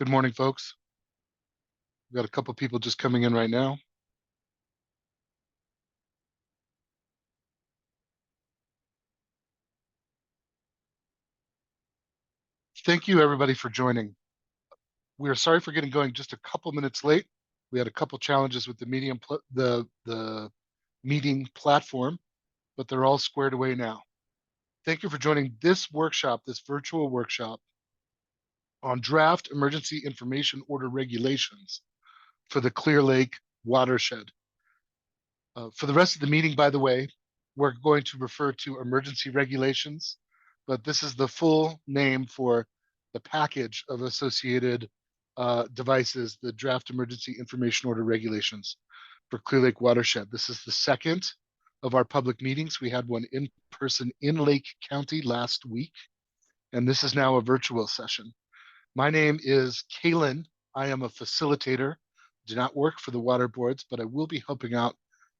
Good morning, folks. We've got a couple people just coming in right now. Thank you, everybody, for joining. We are sorry for getting going just a couple minutes late. We had a couple challenges with the meeting platform, but they're all squared away now. Thank you for joining this workshop, this virtual workshop on draft emergency information order regulations for the Clear Lake watershed. For the rest of the meeting, by the way, we're going to refer to emergency regulations, but this is the full name for the package of associated devices, the draft emergency information order regulations for Clear Lake watershed. This is the second of our public meetings. We had one in person in Lake County last week, and this is now a virtual session. My name is Kalen. I am a facilitator. Do not work for the water boards, but I will be helping out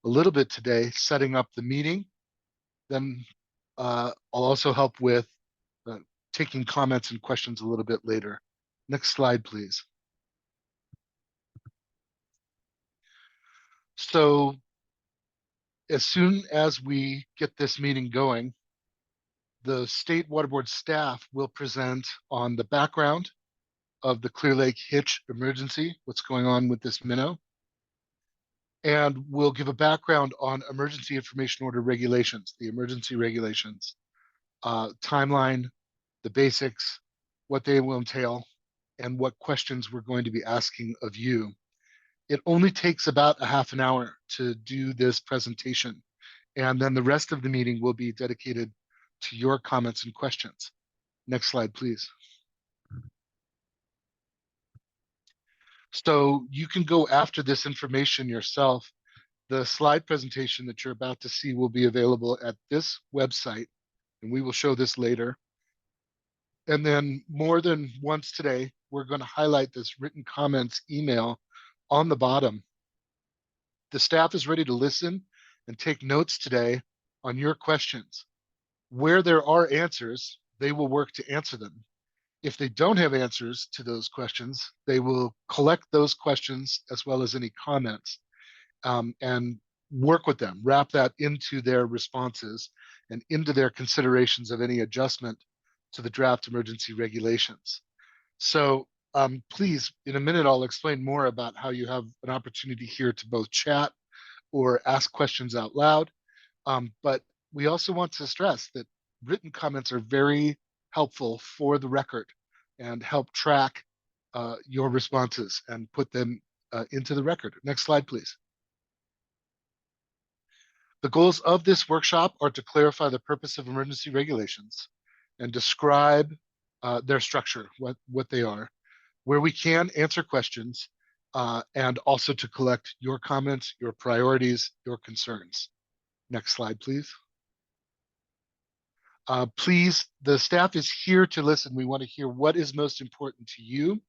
a little bit today, setting up the meeting. Then I'll also help with taking comments and questions a little bit later. Next slide, please. So as soon as we get this meeting going, the State Water Board staff will present on the background of the Clear Lake Hitch emergency, what's going on with this minnow, and we'll give a background on emergency information order regulations, the emergency regulations, timeline, the basics, what they will entail, and what questions we're going to be asking of you. It only takes about a half an hour to do this presentation, and then the rest of the meeting will be dedicated to your comments and questions. Next slide, please. So you can go after this information yourself. The slide presentation that you're about to see will be available at this website, and we will show this later. And then more than once today, we're going to highlight this written comments email on the bottom. The staff is ready to listen and take notes today on your questions. Where there are answers, they will work to answer them. If they don't have answers to those questions, they will collect those questions as well as any comments and work with them, wrap that into their responses and into their considerations of any adjustment to the draft emergency regulations. So please, in a minute, I'll explain more about how you have an opportunity here to both chat or ask questions out loud. But we also want to stress that written comments are very helpful for the record and help track your responses and put them into the record. Next slide, please. The goals of this workshop are to clarify the purpose of emergency regulations and describe their structure, what they are, where we can answer questions, and also to collect your comments, your priorities, your concerns. Next slide, please. Please, the staff is here to listen. We want to hear what is most important to you.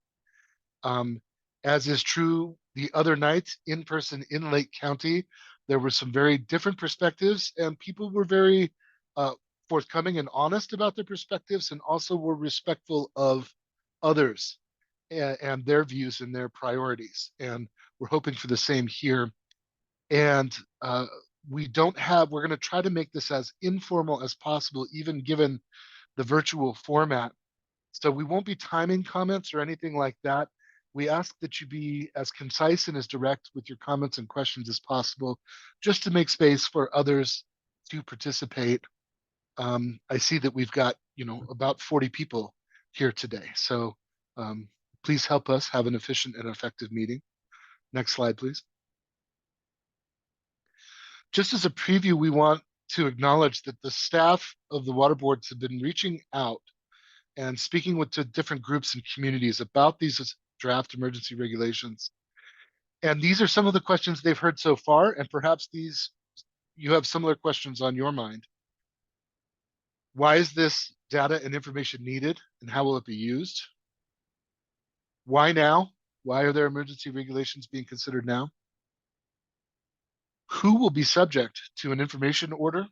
As is true the other nights in person in Lake County, there were some very different perspectives, and people were very forthcoming and honest about their perspectives, and also were respectful of others and their views and their priorities. And we're hoping for the same here. And we're going to try to make this as informal as possible, even given the virtual format. So we won't be timing comments or anything like that. We ask that you be as concise and as direct with your comments and questions as possible, just to make space for others to participate. I see that we've got, about 40 people here today. So please help us have an efficient and effective meeting. Next slide, please. Just as a preview, we want to acknowledge that the staff of the water boards have been reaching out and speaking to different groups and communities about these draft emergency regulations. And these are some of the questions they've heard so far, and perhaps you have similar questions on your mind. Why is this data and information needed, and how will it be used? Why now? Why are there emergency regulations being considered now? Who will be subject to an information order?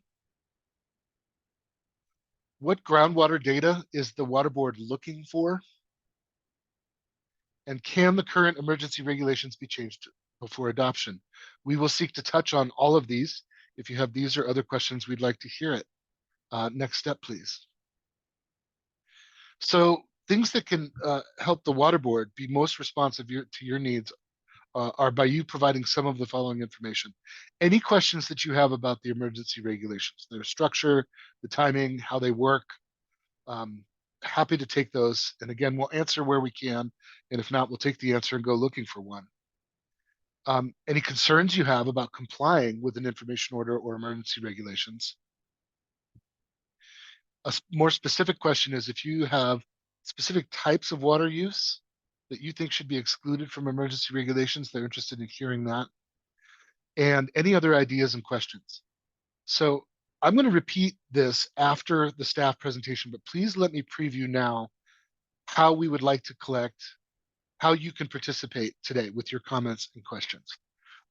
What groundwater data is the water board looking for? And can the current emergency regulations be changed before adoption? We will seek to touch on all of these. If you have these or other questions, we'd like to hear it. Next step, please. So things that can help the water board be most responsive to your needs are by you providing some of the following information. Any questions that you have about the emergency regulations, their structure, the timing, how they work, happy to take those. And again, we'll answer where we can. And if not, we'll take the answer and go looking for one. Any concerns you have about complying with an information order or emergency regulations. A more specific question is if you have specific types of water use that you think should be excluded from emergency regulations, they're interested in hearing that. And any other ideas and questions. So I'm going to repeat this after the staff presentation, but please let me preview now how we would like to collect, how you can participate today with your comments and questions.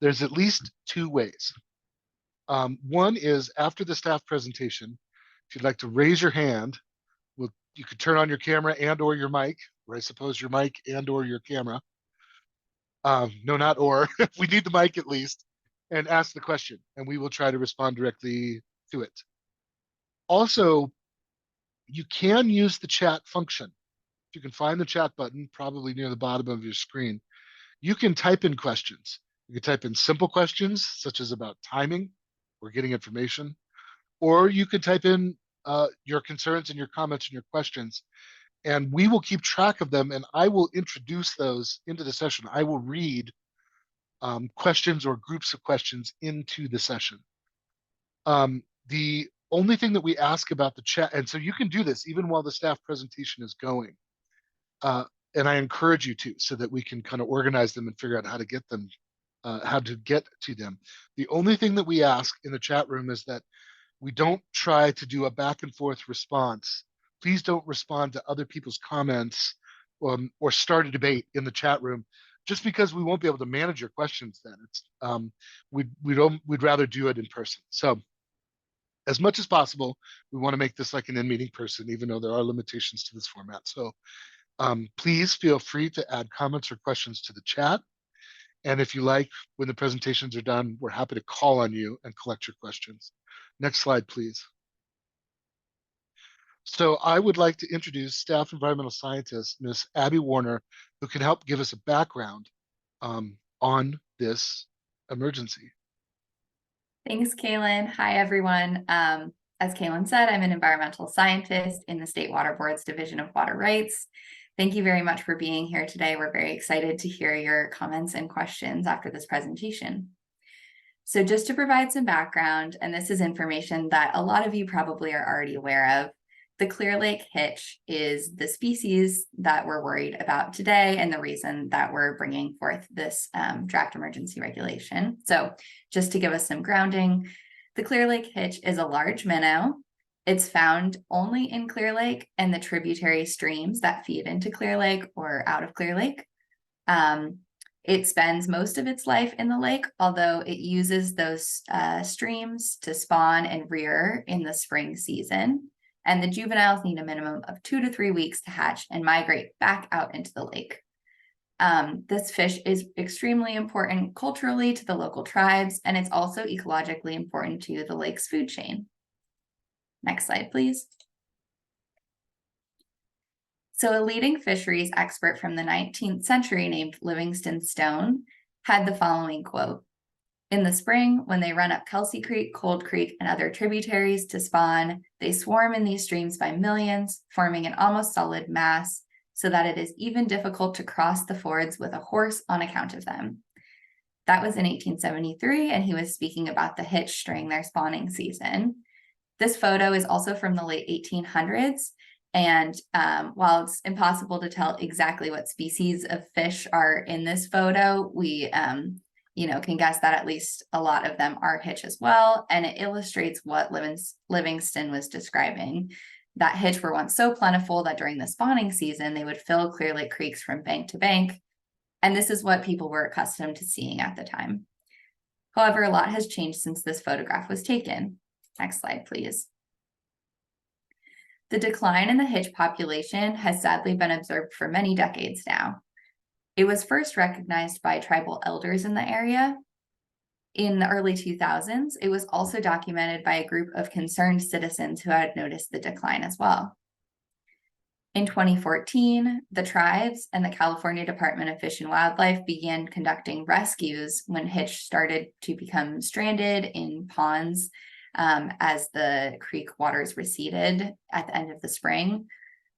There's at least two ways. One is after the staff presentation, if you'd like to raise your hand, you could turn on your camera and or your mic, or I suppose your mic and or your camera. No, not or. We need the mic at least, and ask the question, and we will try to respond directly to it. Also, you can use the chat function. You can find the chat button probably near the bottom of your screen. You can type in questions. You can type in simple questions, such as about timing or getting information, or you could type in your concerns and your comments and your questions, and we will keep track of them, and I will introduce those into the session. I will read questions or groups of questions into the session. The only thing that we ask about the chat, and so you can do this even while the staff presentation is going, and I encourage you to, so that we can kind of organize them and figure out how to get them, how to get to them. The only thing that we ask in the chat room is that we don't try to do a back and forth response. Please don't respond to other people's comments or start a debate in the chat room, just because we won't be able to manage your questions then. It's we'd rather do it in person. So as much as possible, we want to make this like an in-meeting person, even though there are limitations to this format. So please feel free to add comments or questions to the chat. And if you like, when the presentations are done, we're happy to call on you and collect your questions. Next slide, please. So I would like to introduce staff environmental scientist, Ms. Abby Warner, who can help give us a background on this emergency. Thanks, Kaylin. Hi, everyone. As Kaylin said, I'm an environmental scientist in the State Water Board's Division of Water Rights. Thank you very much for being here today. We're very excited to hear your comments and questions after this presentation. So just to provide some background, and this is information that a lot of you probably are already aware of, the Clear Lake hitch is the species that we're worried about today and the reason that we're bringing forth this draft emergency regulation. So just to give us some grounding, the Clear Lake hitch is a large minnow. It's found only in Clear Lake and the tributary streams that feed into Clear Lake or out of Clear Lake. It spends most of its life in the lake, although it uses those streams to spawn and rear in the spring season. And the juveniles need a minimum of 2 to 3 weeks to hatch and migrate back out into the lake. This fish is extremely important culturally to the local tribes, and it's also ecologically important to the lake's food chain. Next slide, please. So a leading fisheries expert from the 19th century named Livingstone Stone had the following quote: "In the spring, when they run up Kelsey Creek, Cold Creek, and other tributaries to spawn, they swarm in these streams by millions, forming an almost solid mass, so that it is even difficult to cross the fords with a horse on account of them." That was in 1873, and he was speaking about the hitch during their spawning season. This photo is also from the late 1800s, and while it's impossible to tell exactly what species of fish are in this photo, we can guess that at least a lot of them are hitch as well, and it illustrates what Livingston was describing. That hitch were once so plentiful that during the spawning season, they would fill Clear Lake creeks from bank to bank, and this is what people were accustomed to seeing at the time. However, a lot has changed since this photograph was taken. Next slide, please. The decline in the hitch population has sadly been observed for many decades now. It was first recognized by tribal elders in the area. In the early 2000s, it was also documented by a group of concerned citizens who had noticed the decline as well. In 2014, the tribes and the California Department of Fish and Wildlife began conducting rescues when Hitch started to become stranded in ponds as the creek waters receded at the end of the spring.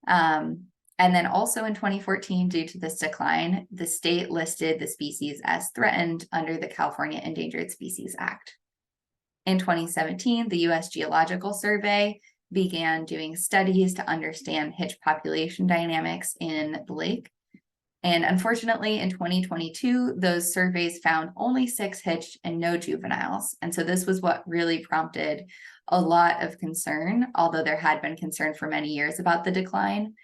And then also in 2014, due to this decline, the state listed the species as threatened under the California Endangered Species Act. In 2017, the U.S. Geological Survey began doing studies to understand Hitch population dynamics in the lake. And unfortunately, in 2022, those surveys found only 6 Hitch and no juveniles. And so this was what really prompted a lot of concern, although there had been concern for many years about the decline.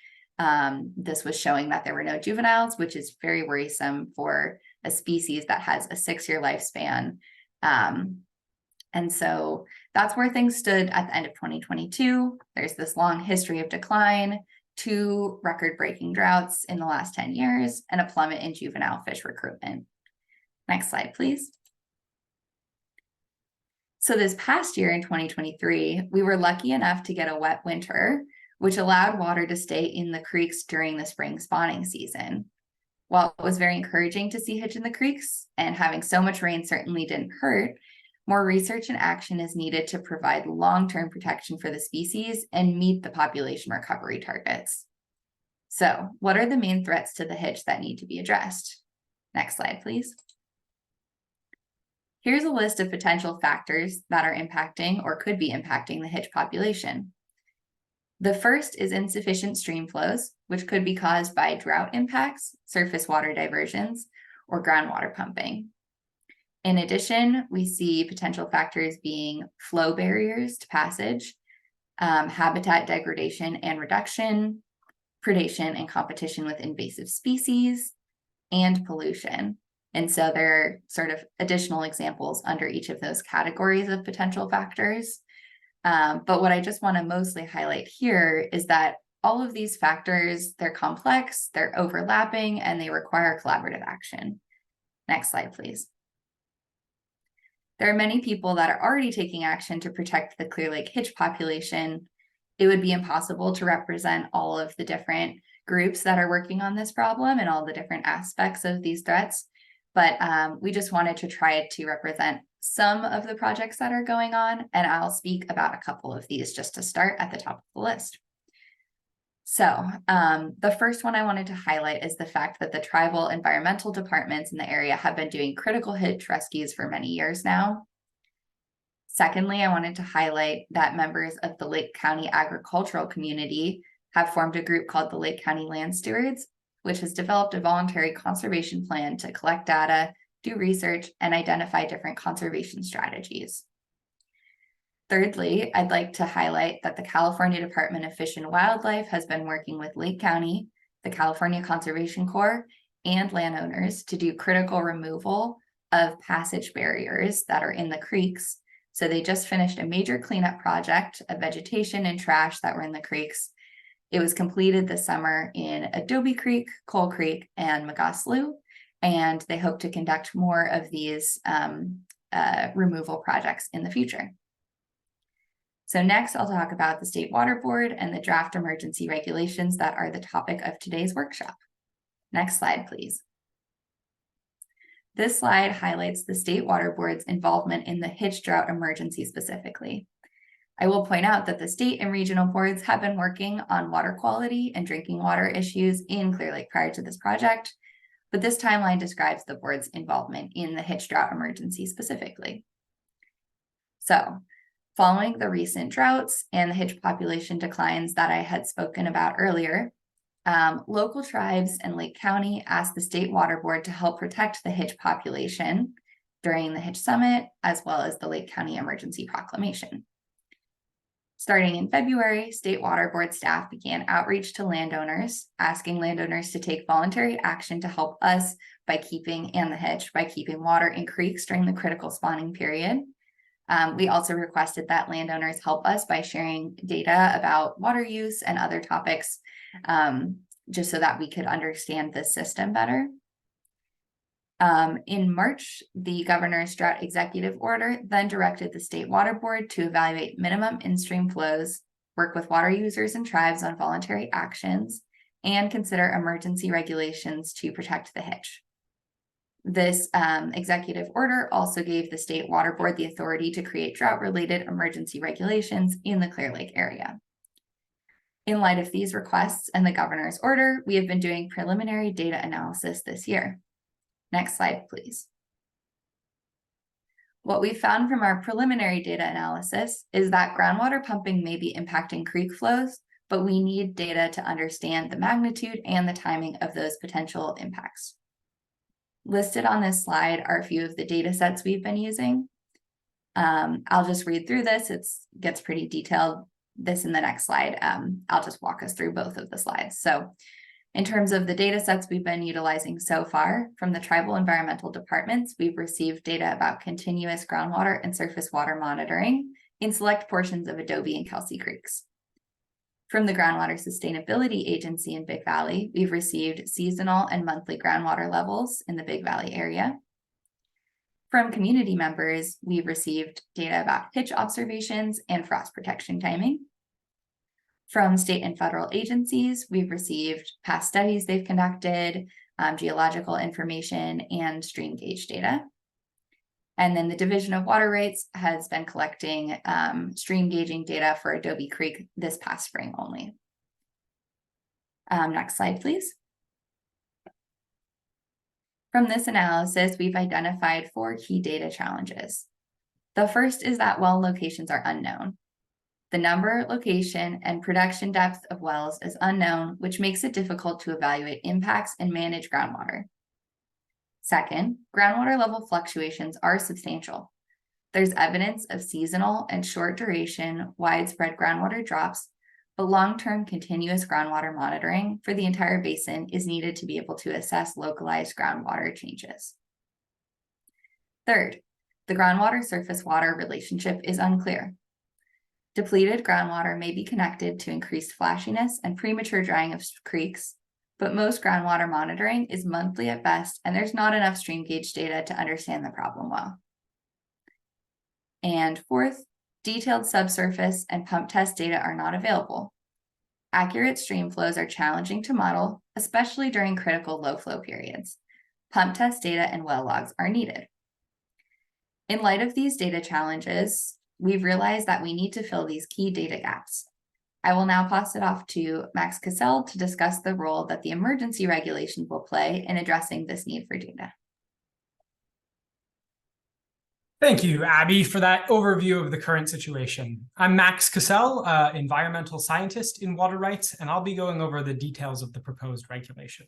This was showing that there were no juveniles, which is very worrisome for a species that has a 6-year lifespan. And so that's where things stood at the end of 2022. There's this long history of decline, 2 record-breaking droughts in the last 10 years, and a plummet in juvenile fish recruitment. Next slide, please. So this past year in 2023, we were lucky enough to get a wet winter, which allowed water to stay in the creeks during the spring spawning season. While it was very encouraging to see Hitch in the creeks, and having so much rain certainly didn't hurt, more research and action is needed to provide long-term protection for the species and meet the population recovery targets. So, what are the main threats to the Hitch that need to be addressed? Next slide, please. Here's a list of potential factors that are impacting or could be impacting the Hitch population. The first is insufficient stream flows, which could be caused by drought impacts, surface water diversions, or groundwater pumping. In addition, we see potential factors being flow barriers to passage, habitat degradation and reduction, predation and competition with invasive species, and pollution. And so there are sort of additional examples under each of those categories of potential factors. But what I just want to mostly highlight here is that all of these factors, they're complex, they're overlapping, and they require collaborative action. Next slide, please. There are many people that are already taking action to protect the Clear Lake Hitch population. It would be impossible to represent all of the different groups that are working on this problem and all the different aspects of these threats. But we just wanted to try to represent some of the projects that are going on, and I'll speak about a couple of these just to start at the top of the list. So the first one I wanted to highlight is the fact that the tribal environmental departments in the area have been doing critical Hitch rescues for many years now. Secondly, I wanted to highlight that members of the Lake County agricultural community have formed a group called the Lake County Land Stewards, which has developed a voluntary conservation plan to collect data, do research, and identify different conservation strategies. Thirdly, I'd like to highlight that the California Department of Fish and Wildlife has been working with Lake County, the California Conservation Corps, and landowners to do critical removal of passage barriers that are in the creeks. So they just finished a major cleanup project of vegetation and trash that were in the creeks. It was completed this summer in Adobe Creek, Coal Creek, and Magaslu, and they hope to conduct more of these removal projects in the future. So next, I'll talk about the State Water Board and the draft emergency regulations that are the topic of today's workshop. Next slide, please. This slide highlights the State Water Board's involvement in the Hitch drought emergency specifically. I will point out that the state and regional boards have been working on water quality and drinking water issues in Clear Lake prior to this project, but this timeline describes the board's involvement in the Hitch drought emergency specifically. So, following the recent droughts and the Hitch population declines that I had spoken about earlier, local tribes in Lake County asked the State Water Board to help protect the Hitch population during the Hitch Summit, as well as the Lake County Emergency Proclamation. Starting in February, State Water Board staff began outreach to landowners, asking landowners to take voluntary action to help us by keeping water in creeks during the critical spawning period. We also requested that landowners help us by sharing data about water use and other topics, just so that we could understand this system better. In March, the governor's drought executive order then directed the State Water Board to evaluate minimum in-stream flows, work with water users and tribes on voluntary actions, and consider emergency regulations to protect the Hitch. This executive order also gave the State Water Board the authority to create drought-related emergency regulations in the Clear Lake area. In light of these requests and the governor's order, we have been doing preliminary data analysis this year. Next slide, please. What we found from our preliminary data analysis is that groundwater pumping may be impacting creek flows, but we need data to understand the magnitude and the timing of those potential impacts. Listed on this slide are a few of the data sets we've been using. I'll just read through this. It gets pretty detailed. This in the next slide. I'll just walk us through both of the slides. So in terms of the data sets we've been utilizing so far from the tribal environmental departments, we've received data about continuous groundwater and surface water monitoring in select portions of Adobe and Kelsey Creeks. From the Groundwater Sustainability Agency in Big Valley, we've received seasonal and monthly groundwater levels in the Big Valley area. From community members, we've received data about Hitch observations and frost protection timing. From state and federal agencies, we've received past studies they've conducted, geological information, and stream gauge data. And then the Division of Water Rights has been collecting stream gauging data for Adobe Creek this past spring only. Next slide, please. From this analysis, we've identified 4 key data challenges. The first is that well locations are unknown. The number, location, and production depth of wells is unknown, which makes it difficult to evaluate impacts and manage groundwater. Second, groundwater level fluctuations are substantial. There's evidence of seasonal and short duration widespread groundwater drops, but long-term continuous groundwater monitoring for the entire basin is needed to be able to assess localized groundwater changes. Third, the groundwater surface water relationship is unclear. Depleted groundwater may be connected to increased flashiness and premature drying of creeks, but most groundwater monitoring is monthly at best, and there's not enough stream gauge data to understand the problem well. And fourth, detailed subsurface and pump test data are not available. Accurate stream flows are challenging to model, especially during critical low flow periods. Pump test data and well logs are needed. In light of these data challenges, we've realized that we need to fill these key data gaps. I will now pass it off to Max Cassell to discuss the role that the emergency regulations will play in addressing this need for data. Thank you, Abby, for that overview of the current situation. I'm Max Cassell, environmental scientist in water rights, and I'll be going over the details of the proposed regulation.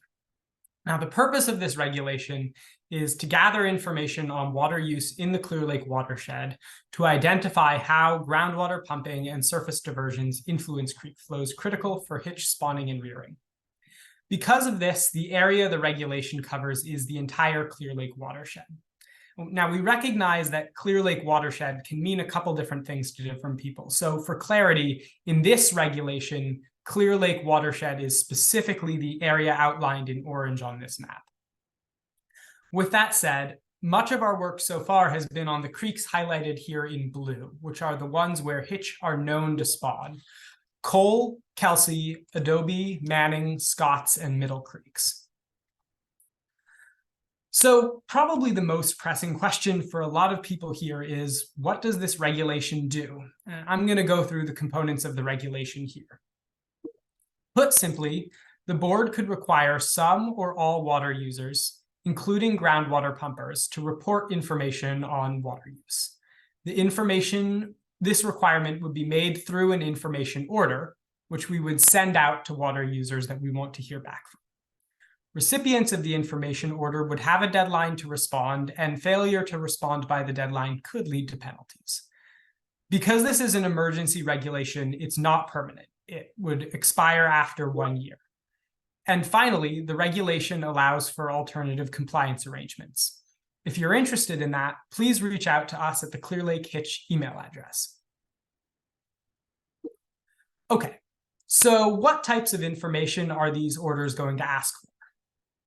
Now, the purpose of this regulation is to gather information on water use in the Clear Lake watershed to identify how groundwater pumping and surface diversions influence creek flows critical for hitch spawning and rearing. Because of this, the area the regulation covers is the entire Clear Lake watershed. Now, we recognize that Clear Lake watershed can mean a couple different things to different people. So for clarity, in this regulation, Clear Lake watershed is specifically the area outlined in orange on this map. With that said, much of our work so far has been on the creeks highlighted here in blue, which are the ones where hitch are known to spawn: Cole, Kelsey, Adobe, Manning, Scotts, and Middle Creeks. So probably the most pressing question for a lot of people here is, what does this regulation do? I'm going to go through the components of the regulation here. Put simply, the board could require some or all water users, including groundwater pumpers, to report information on water use. This requirement would be made through an information order, which we would send out to water users that we want to hear back from. Recipients of the information order would have a deadline to respond, and failure to respond by the deadline could lead to penalties. Because this is an emergency regulation, it's not permanent. It would expire after 1 year. And finally, the regulation allows for alternative compliance arrangements. If you're interested in that, please reach out to us at the Clear Lake Hitch email address. Okay, so what types of information are these orders going to ask for?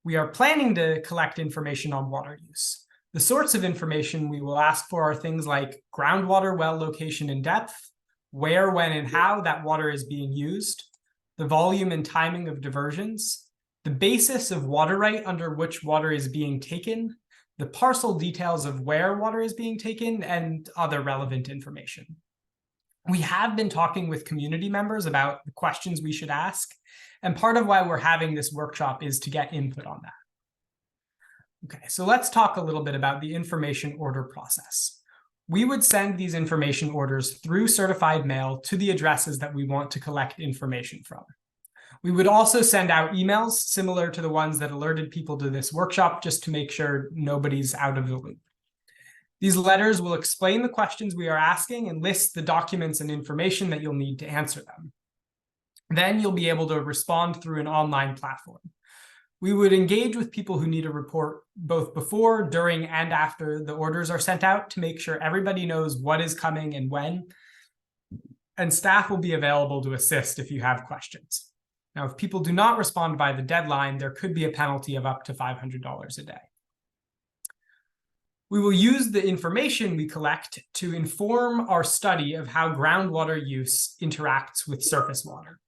We are planning to collect information on water use. The sorts of information we will ask for are things like groundwater well location and depth, where, when, and how that water is being used, the volume and timing of diversions, the basis of water right under which water is being taken, the parcel details of where water is being taken, and other relevant information. We have been talking with community members about the questions we should ask, and part of why we're having this workshop is to get input on that. Okay, so let's talk a little bit about the information order process. We would send these information orders through certified mail to the addresses that we want to collect information from. We would also send out emails similar to the ones that alerted people to this workshop, just to make sure nobody's out of the loop. These letters will explain the questions we are asking and list the documents and information that you'll need to answer them. Then you'll be able to respond through an online platform. We would engage with people who need a report both before, during, and after the orders are sent out to make sure everybody knows what is coming and when. And staff will be available to assist if you have questions. Now, if people do not respond by the deadline, there could be a penalty of up to $500 a day. We will use the information we collect to inform our study of how groundwater use interacts with surface water.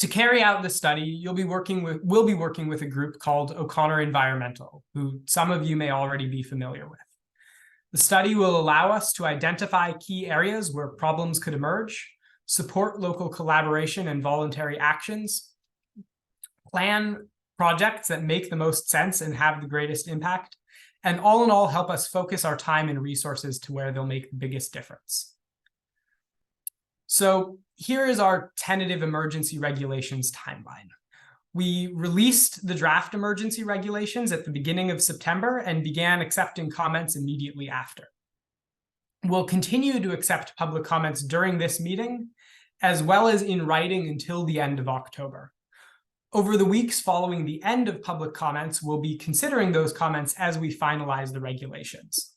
To carry out the study, we'll be working with a group called O'Connor Environmental, who some of you may already be familiar with. The study will allow us to identify key areas where problems could emerge, support local collaboration and voluntary actions, plan projects that make the most sense and have the greatest impact, and all in all, help us focus our time and resources to where they'll make the biggest difference. So here is our tentative emergency regulations timeline. We released the draft emergency regulations at the beginning of September and began accepting comments immediately after. We'll continue to accept public comments during this meeting, as well as in writing until the end of October. Over the weeks following the end of public comments, we'll be considering those comments as we finalize the regulations.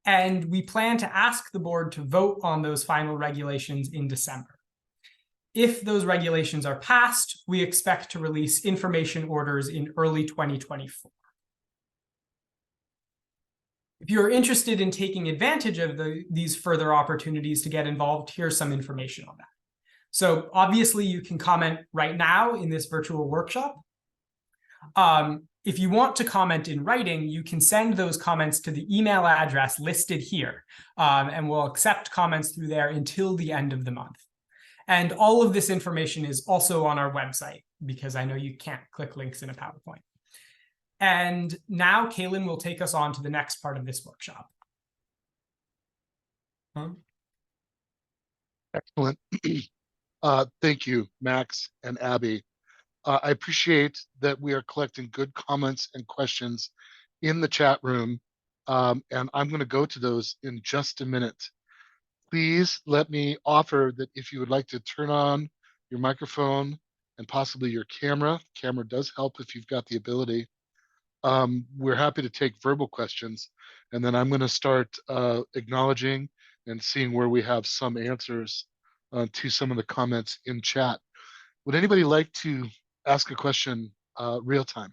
And we plan to ask the board to vote on those final regulations in December. If those regulations are passed, we expect to release information orders in early 2024. If you're interested in taking advantage of these further opportunities to get involved, here's some information on that. So obviously you can comment right now in this virtual workshop. If you want to comment in writing, you can send those comments to the email address listed here, and we'll accept comments through there until the end of the month. And all of this information is also on our website, because I know you can't click links in a PowerPoint. And now Kaylin will take us on to the next part of this workshop. Excellent. Thank you, Max and Abby. I appreciate that we are collecting good comments and questions in the chat room, and I'm going to go to those in just a minute. Please let me offer that if you would like to turn on your microphone and possibly your camera does help if you've got the ability. We're happy to take verbal questions, and then I'm going to start acknowledging and seeing where we have some answers to some of the comments in chat. Would anybody like to ask a question real time?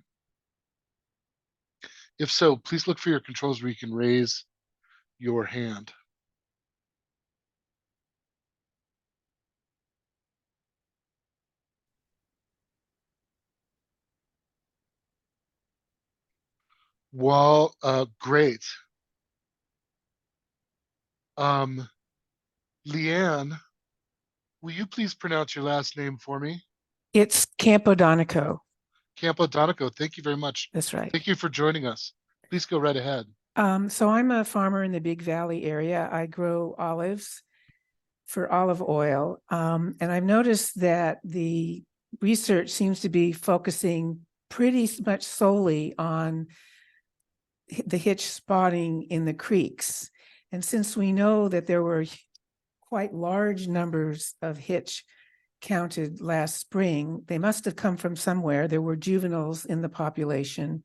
If so, please look for your controls where you can raise your hand. Well, great. Leanne, will you please pronounce your last name for me? It's Campodonico. Campodonico, thank you very much. That's right. Thank you for joining us. Please go right ahead. So I'm a farmer in the Big Valley area. I grow olives for olive oil. And I've noticed that the research seems to be focusing pretty much solely on the hitch spotting in the creeks. And since we know that there were quite large numbers of hitch counted last spring, they must have come from somewhere. There were juveniles in the population.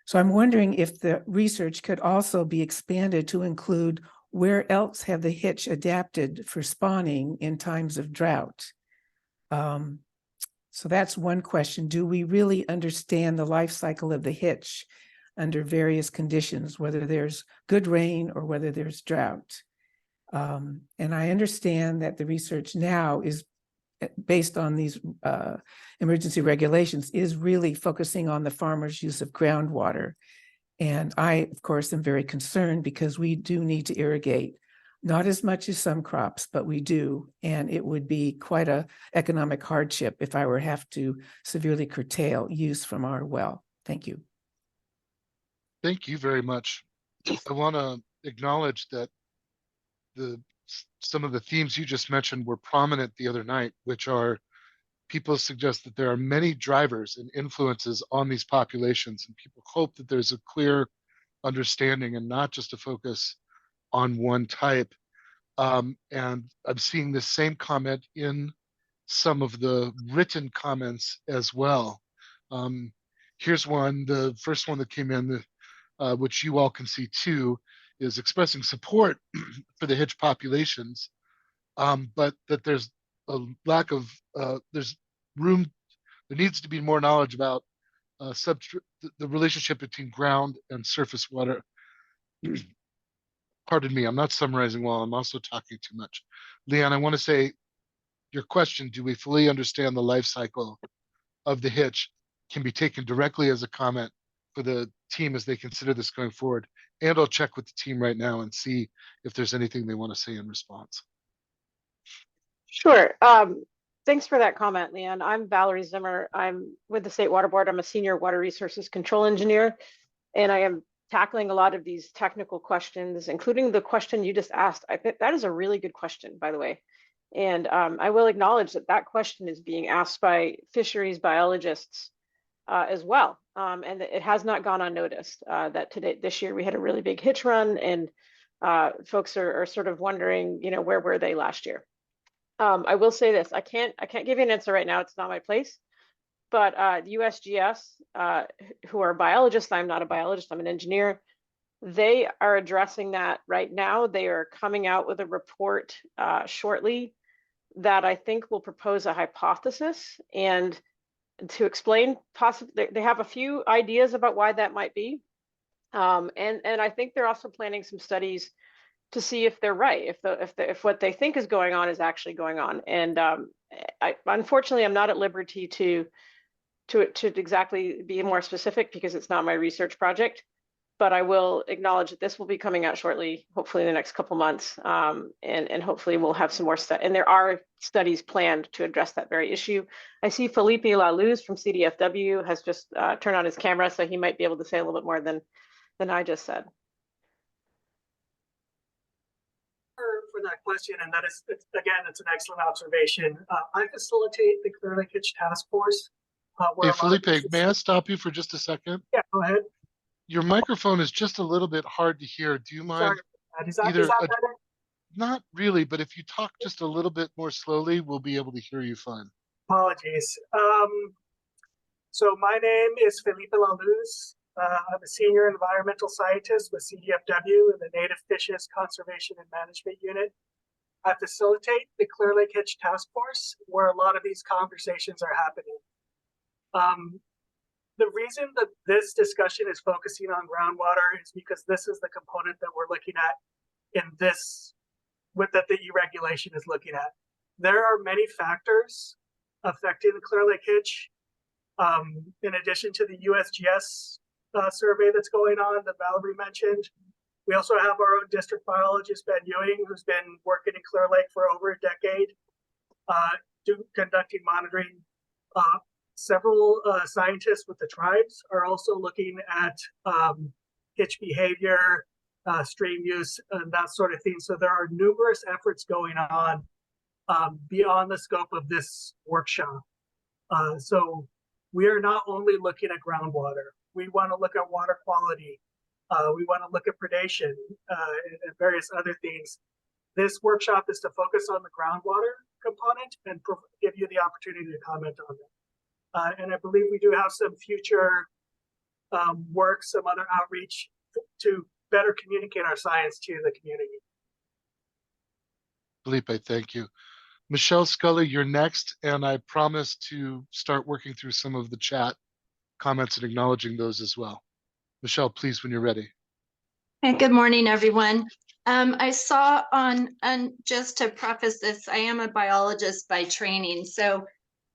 So I'm wondering if the research could also be expanded to include where else have the hitch adapted for spawning in times of drought. So that's one question. Do we really understand the life cycle of the Hitch under various conditions, whether there's good rain or whether there's drought? And I understand that the research now is based on these emergency regulations is really focusing on the farmers' use of groundwater. And I, of course, am very concerned because we do need to irrigate, not as much as some crops, but we do. And it would be quite an economic hardship if I were to have to severely curtail use from our well. Thank you. Thank you very much. I want to acknowledge that some of the themes you just mentioned were prominent the other night, which are people suggest that there are many drivers and influences on these populations, and people hope that there's a clear understanding and not just a focus on one type. And I'm seeing the same comment in some of the written comments as well. Here's one, the first one that came in, which you all can see too, is expressing support for the Hitch populations, but that there's a lack of, there's room, there needs to be more knowledge about the relationship between ground and surface water. Pardon me, I'm not summarizing well, I'm also talking too much. Leon, I want to say, your question, do we fully understand the life cycle of the Hitch, can be taken directly as a comment for the team as they consider this going forward. And I'll check with the team right now and see if there's anything they want to say in response. Sure. Thanks for that comment, Leanne. I'm Valerie Zimmer. I'm with the State Water Board. I'm a senior water resources control engineer, and I am tackling a lot of these technical questions, including the question you just asked. I think that is a really good question, by the way. And I will acknowledge that that question is being asked by fisheries biologists as well. And it has not gone unnoticed that this year we had a really big Hitch run, and folks are sort of wondering, you know, where were they last year? I will say this, I can't give you an answer right now. It's not my place, but the USGS, who are biologists, I'm not a biologist, I'm an engineer. They are addressing that right now. They are coming out with a report shortly that I think will propose a hypothesis and to explain possibly, they have a few ideas about why that might be. And I think they're also planning some studies to see if they're right, if what they think is going on is actually going on. And unfortunately, I'm not at liberty to exactly be more specific because it's not my research project, but I will acknowledge that this will be coming out shortly, hopefully in the next couple months. And hopefully we'll have some more stuff. And there are studies planned to address that very issue. I see Felipe Laluz from CDFW has just turned on his camera, so he might be able to say a little bit more than I just said. For that question, and that is, again, it's an excellent observation. I facilitate the Clear Lake Hitch Task Force. Hey, Felipe, may I stop you for just a second? Yeah, go ahead. Your microphone is just a little bit hard to hear. Do you mind? Sorry. Is that better? Not really, but if you talk just a little bit more slowly, we'll be able to hear you fine. Apologies. So my name is Felipe Laluz. I'm a senior environmental scientist with CDFW in the Native Fishes Conservation and Management Unit. I facilitate the Clear Lake Hitch Task Force, where a lot of these conversations are happening. The reason that this discussion is focusing on groundwater is because this is the component that we're looking at in this, that the E-regulation is looking at. There are many factors affecting the Clear Lake Hitch. In addition to the USGS survey that's going on that Valerie mentioned, we also have our own district biologist, Ben Ewing, who's been working in Clear Lake for over a decade, conducting monitoring. Several scientists with the tribes are also looking at hitch behavior, stream use, and that sort of thing. So there are numerous efforts going on beyond the scope of this workshop. So we are not only looking at groundwater. We want to look at water quality. We want to look at predation and various other things. This workshop is to focus on the groundwater component and give you the opportunity to comment on it. And I believe we do have some future work, some other outreach to better communicate our science to the community. Felipe, thank you. Michelle Scully, you're next, and I promise to start working through some of the chat comments and acknowledging those as well. Michelle, please, when you're ready. Hey, good morning, everyone. I saw and just to preface this, I am a biologist by training. So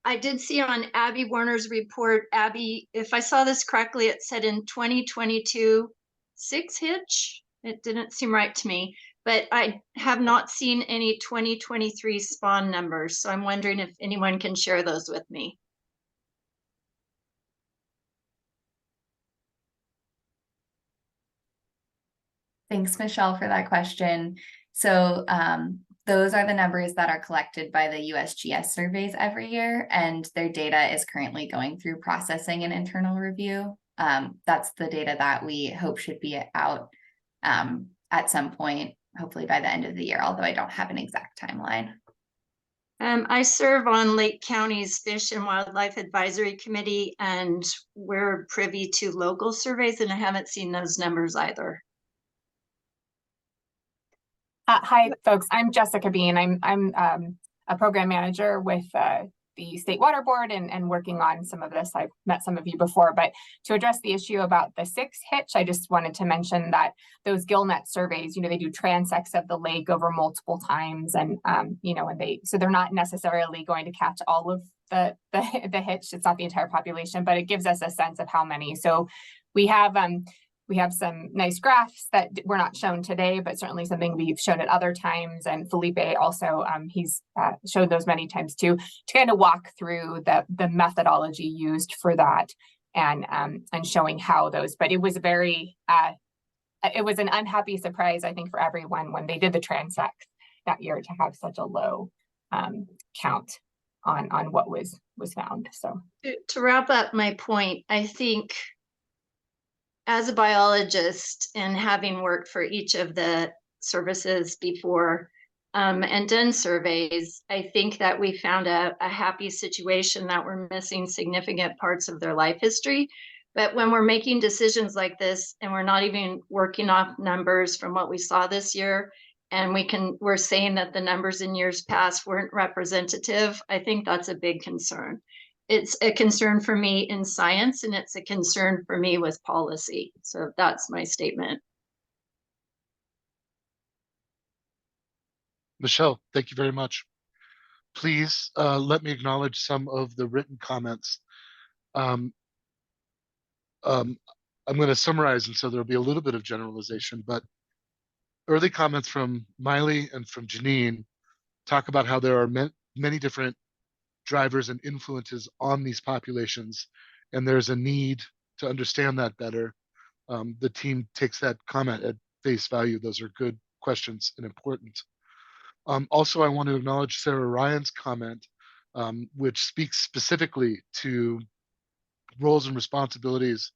I did see on Abby Warner's report, Abby, if I saw this correctly, it said in 2022, 6 Hitch. It didn't seem right to me, but I have not seen any 2023 spawn numbers. So I'm wondering if anyone can share those with me. Thanks, Michelle, for that question. So those are the numbers that are collected by the USGS surveys every year, and their data is currently going through processing and internal review. That's the data that we hope should be out at some point, hopefully by the end of the year, although I don't have an exact timeline. I serve on Lake County's Fish and Wildlife Advisory Committee, and we're privy to local surveys, and I haven't seen those numbers either. Hi, folks. I'm Jessica Bean. I'm a program manager with the State Water Board and working on some of this. I've met some of you before, but to address the issue about the 6 Hitch, I just wanted to mention that those gillnet surveys, they do transects of the lake over multiple times, and so they're not necessarily going to catch all of the Hitch. It's not the entire population, but it gives us a sense of how many. So we have some nice graphs that were not shown today, but certainly something we've shown at other times. And Felipe also, he's showed those many times too, to kind of walk through the methodology used for that and showing how those, but it was it was an unhappy surprise, I think, for everyone when they did the transect that year to have such a low count on what was found. So to wrap up my point, I think as a biologist and having worked for each of the services before and done surveys, I think that we found a happy situation that we're missing significant parts of their life history. But when we're making decisions like this and we're not even working off numbers from what we saw this year, and we're saying that the numbers in years past weren't representative, I think that's a big concern. It's a concern for me in science, and it's a concern for me with policy. So that's my statement. Michelle, thank you very much. Please let me acknowledge some of the written comments. I'm going to summarize, and so there'll be a little bit of generalization, but early comments from Miley and from Janine talk about how there are many different drivers and influences on these populations, and there's a need to understand that better. The team takes that comment at face value. Those are good questions and important. Also, I want to acknowledge Sarah Ryan's comment, which speaks specifically to roles and responsibilities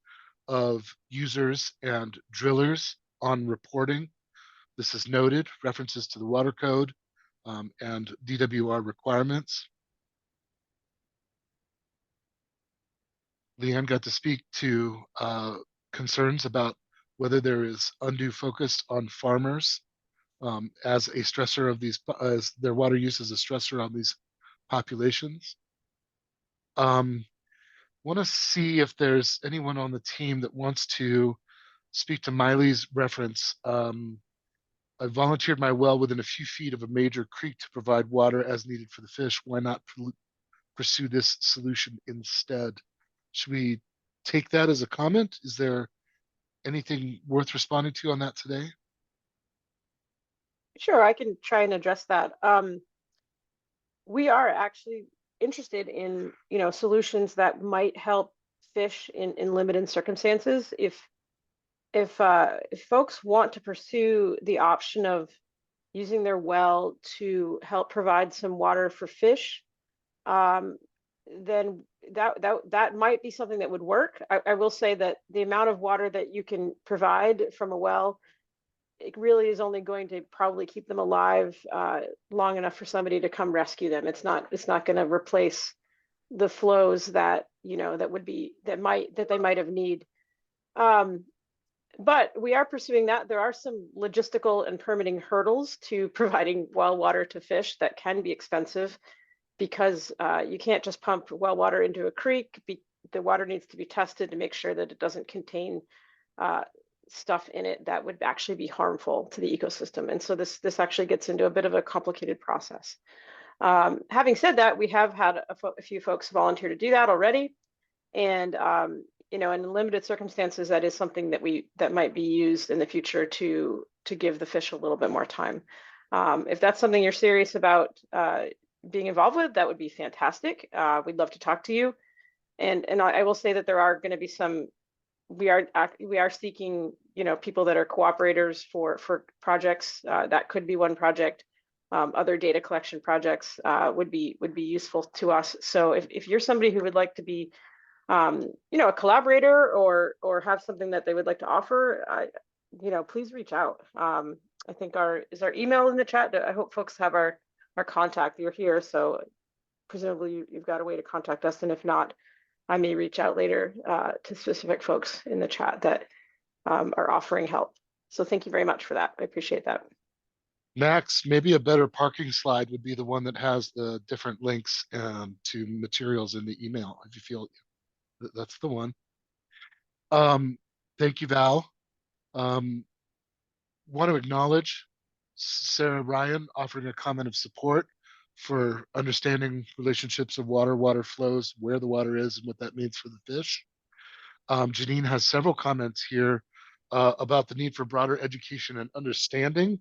of users and drillers on reporting. This is noted, references to the water code and DWR requirements. Leanne got to speak to concerns about whether there is undue focus on farmers as a stressor of these, as their water use is a stressor on these populations. Want to see if there's anyone on the team that wants to speak to Miley's reference. I volunteered my well within a few feet of a major creek to provide water as needed for the fish. Why not pursue this solution instead? Should we take that as a comment? Is there anything worth responding to on that today? Sure, I can try and address that. We are actually interested in, solutions that might help fish in limited circumstances. If folks want to pursue the option of using their well to help provide some water for fish, then that might be something that would work. I will say that the amount of water that you can provide from a well, it really is only going to probably keep them alive long enough for somebody to come rescue them. It's not going to replace the flows that they might have need. but we are pursuing that. There are some logistical and permitting hurdles to providing well water to fish that can be expensive, because you can't just pump well water into a creek. The water needs to be tested to make sure that it doesn't contain stuff in it that would actually be harmful to the ecosystem. And so this actually gets into a bit of a complicated process. Having said that, we have had a few folks volunteer to do that already. And you know, in limited circumstances, that is something that might be used in the future to give the fish a little bit more time. If that's something you're serious about being involved with, that would be fantastic. We'd love to talk to you. And I will say that there are going to be some. We are seeking, you know, people that are cooperators for projects. That could be one project. Other data collection projects would be useful to us. So if you're somebody who would like to be, you know, a collaborator or have something that they would like to offer, you know, please reach out. I think is our email in the chat. I hope folks have our contact. You're here, so presumably you've got a way to contact us. And if not, I may reach out later to specific folks in the chat that are offering help. So thank you very much for that. I appreciate that. Max, maybe a better parking slide would be the one that has the different links to materials in the email, if you feel that's the one. Thank you, Val. Want to acknowledge Sarah Ryan offering a comment of support for understanding relationships of water flows, where the water is, and what that means for the fish. Janine has several comments here about the need for broader education and understanding,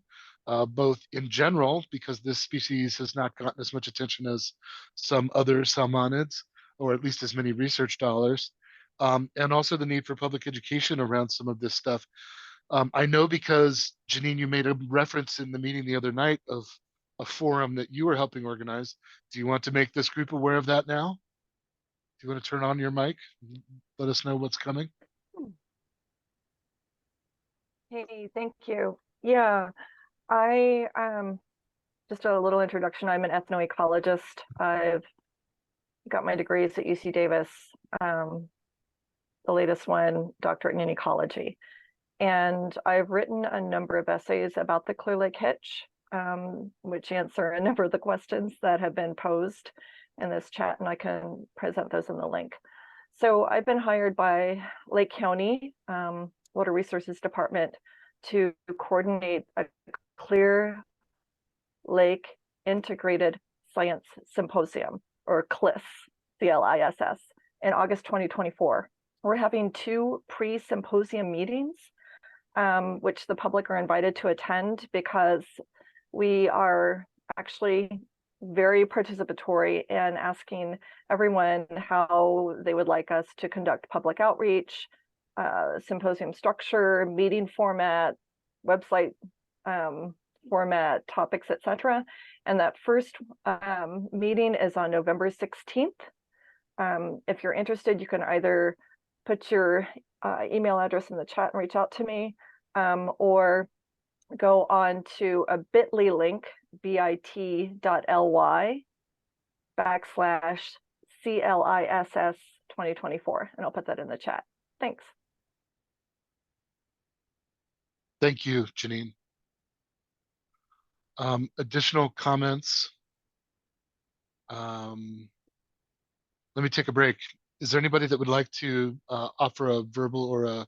both in general, because this species has not gotten as much attention as some other salmonids, or at least as many research dollars, and also the need for public education around some of this stuff. I know because, Janine, you made a reference in the meeting the other night of a forum that you were helping organize. Do you want to make this group aware of that now? Do you want to turn on your mic? Let us know what's coming. Hey, thank you. Yeah, I just a little introduction. I'm an ethnoecologist. I've got my degrees at UC Davis, the latest one, doctorate in ecology. And I've written a number of essays about the Clear Lake Hitch, which answer a number of the questions that have been posed in this chat, and I can present those in the link. So I've been hired by Lake County Water Resources Department to coordinate a Clear Lake Integrated Science Symposium, or CLISS, C-L-I-S-S, in August 2024. We're having 2 pre-symposium meetings, which the public are invited to attend, because we are actually very participatory and asking everyone how they would like us to conduct public outreach, symposium structure, meeting format, website format, topics, etc. And that first meeting is on November 16th. If you're interested, you can either put your email address in the chat and reach out to me, or go on to a bit.ly link, bit.ly/CLISS 2024, and I'll put that in the chat. Thanks. Thank you, Janine. Additional comments? Let me take a break. Is there anybody that would like to offer a verbal or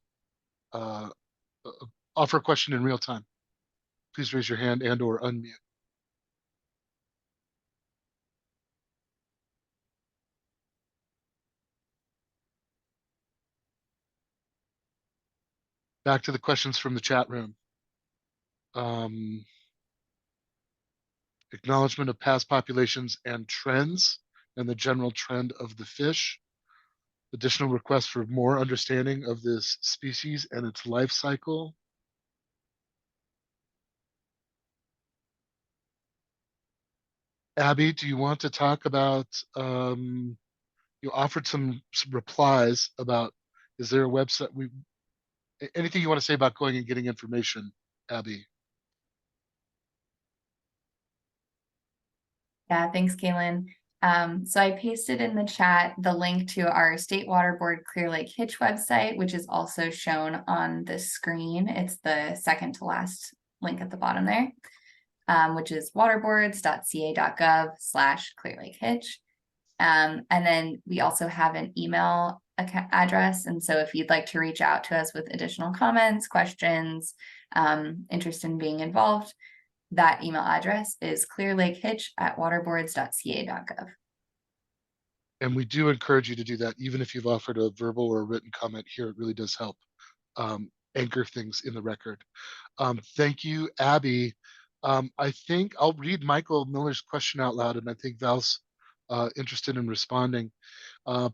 offer a question in real time? Please raise your hand and or unmute. Back to the questions from the chat room. Acknowledgement of past populations and trends and the general trend of the fish. Additional requests for more understanding of this species and its life cycle. Abby, do you want to talk about, you offered some replies about, is there a website, anything you want to say about going and getting information, Abby? Yeah, thanks, Kaylin. So I pasted in the chat the link to our State Water Board Clear Lake Hitch website, which is also shown on the screen. It's the second to last link at the bottom there, which is waterboards.ca.gov/Clear Lake Hitch. And then we also have an email address. And so if you'd like to reach out to us with additional comments, questions, interest in being involved, that email address is clearlakehitch@waterboards.ca.gov. And we do encourage you to do that, even if you've offered a verbal or a written comment here. It really does help anchor things in the record. Thank you, Abby. I think I'll read Michael Miller's question out loud, and I think Val's interested in responding.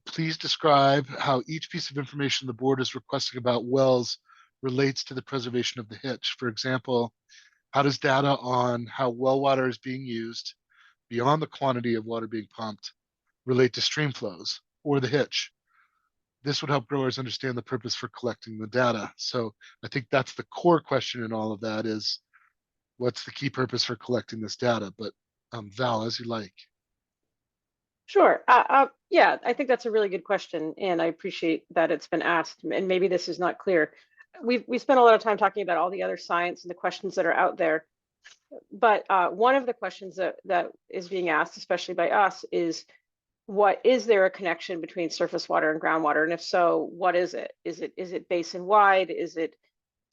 Please describe how each piece of information the board is requesting about wells relates to the preservation of the Hitch. For example, how does data on how well water is being used beyond the quantity of water being pumped relate to stream flows or the Hitch? This would help growers understand the purpose for collecting the data. So I think that's the core question in all of that is, what's the key purpose for collecting this data? But Val, as you like. Sure. Yeah, I think that's a really good question, and I appreciate that it's been asked. And maybe this is not clear. We spent a lot of time talking about all the other science and the questions that are out there. But one of the questions that is being asked, especially by us, is is there a connection between surface water and groundwater? And if so, what is it? Is it basin wide?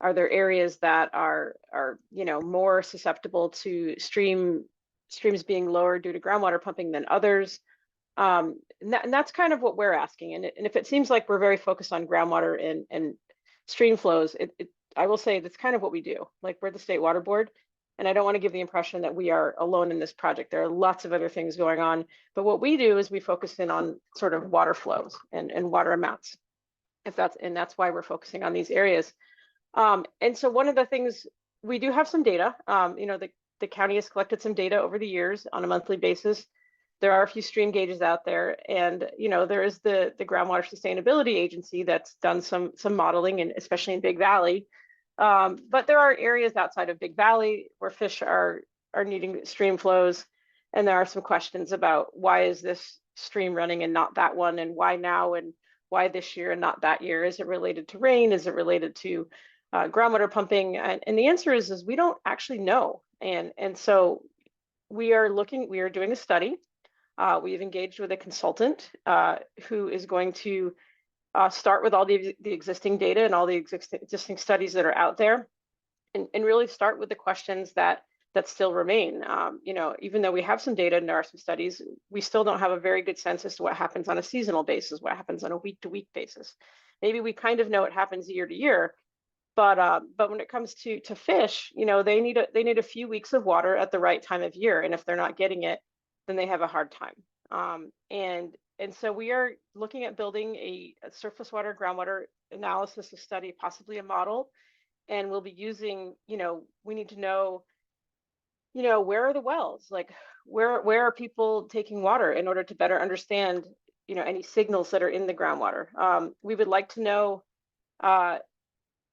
Are there areas that are more susceptible to streams being lower due to groundwater pumping than others? And that's kind of what we're asking. And if it seems like we're very focused on groundwater and stream flows, I will say that's kind of what we do. Like, we're the State Water Board, and I don't want to give the impression that we are alone in this project. There are lots of other things going on, but what we do is we focus in on sort of water flows and water amounts. That's why we're focusing on these areas. And so one of the things, we do have some data. The county has collected some data over the years on a monthly basis. There are a few stream gauges out there, and there is the Groundwater Sustainability Agency that's done some modeling, and especially in Big Valley. But there are areas outside of Big Valley where fish are needing stream flows, and there are some questions about why is this stream running and not that one, and why now and why this year and not that year? Is it related to rain? Is it related to groundwater pumping? And the answer is we don't actually know. And so we are doing a study. We've engaged with a consultant who is going to start with all the existing data and all the existing studies that are out there, and really start with the questions that still remain. Even though we have some data and there are some studies, we still don't have a very good sense as to what happens on a seasonal basis, what happens on a week-to-week basis. Maybe we kind of know what happens year to year, but when it comes to fish, they need a few weeks of water at the right time of year, and if they're not getting it, then they have a hard time. And so we are looking at building a surface water, groundwater analysis study, possibly a model, and we'll be using, we need to know, where are the wells? Like, where are people taking water in order to better understand, any signals that are in the groundwater? We would like to know,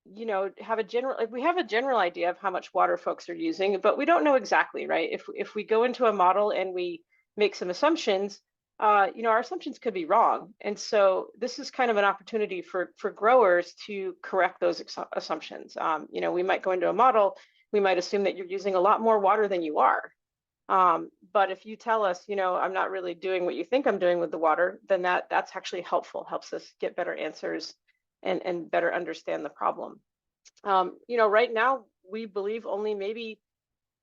we have a general idea of how much water folks are using, but we don't know exactly, right? If we go into a model and we make some assumptions, our assumptions could be wrong. And so this is kind of an opportunity for growers to correct those assumptions. We might go into a model, we might assume that you're using a lot more water than you are. But if you tell us, I'm not really doing what you think I'm doing with the water, then that's actually helpful, helps us get better answers and better understand the problem. Right now, we believe only maybe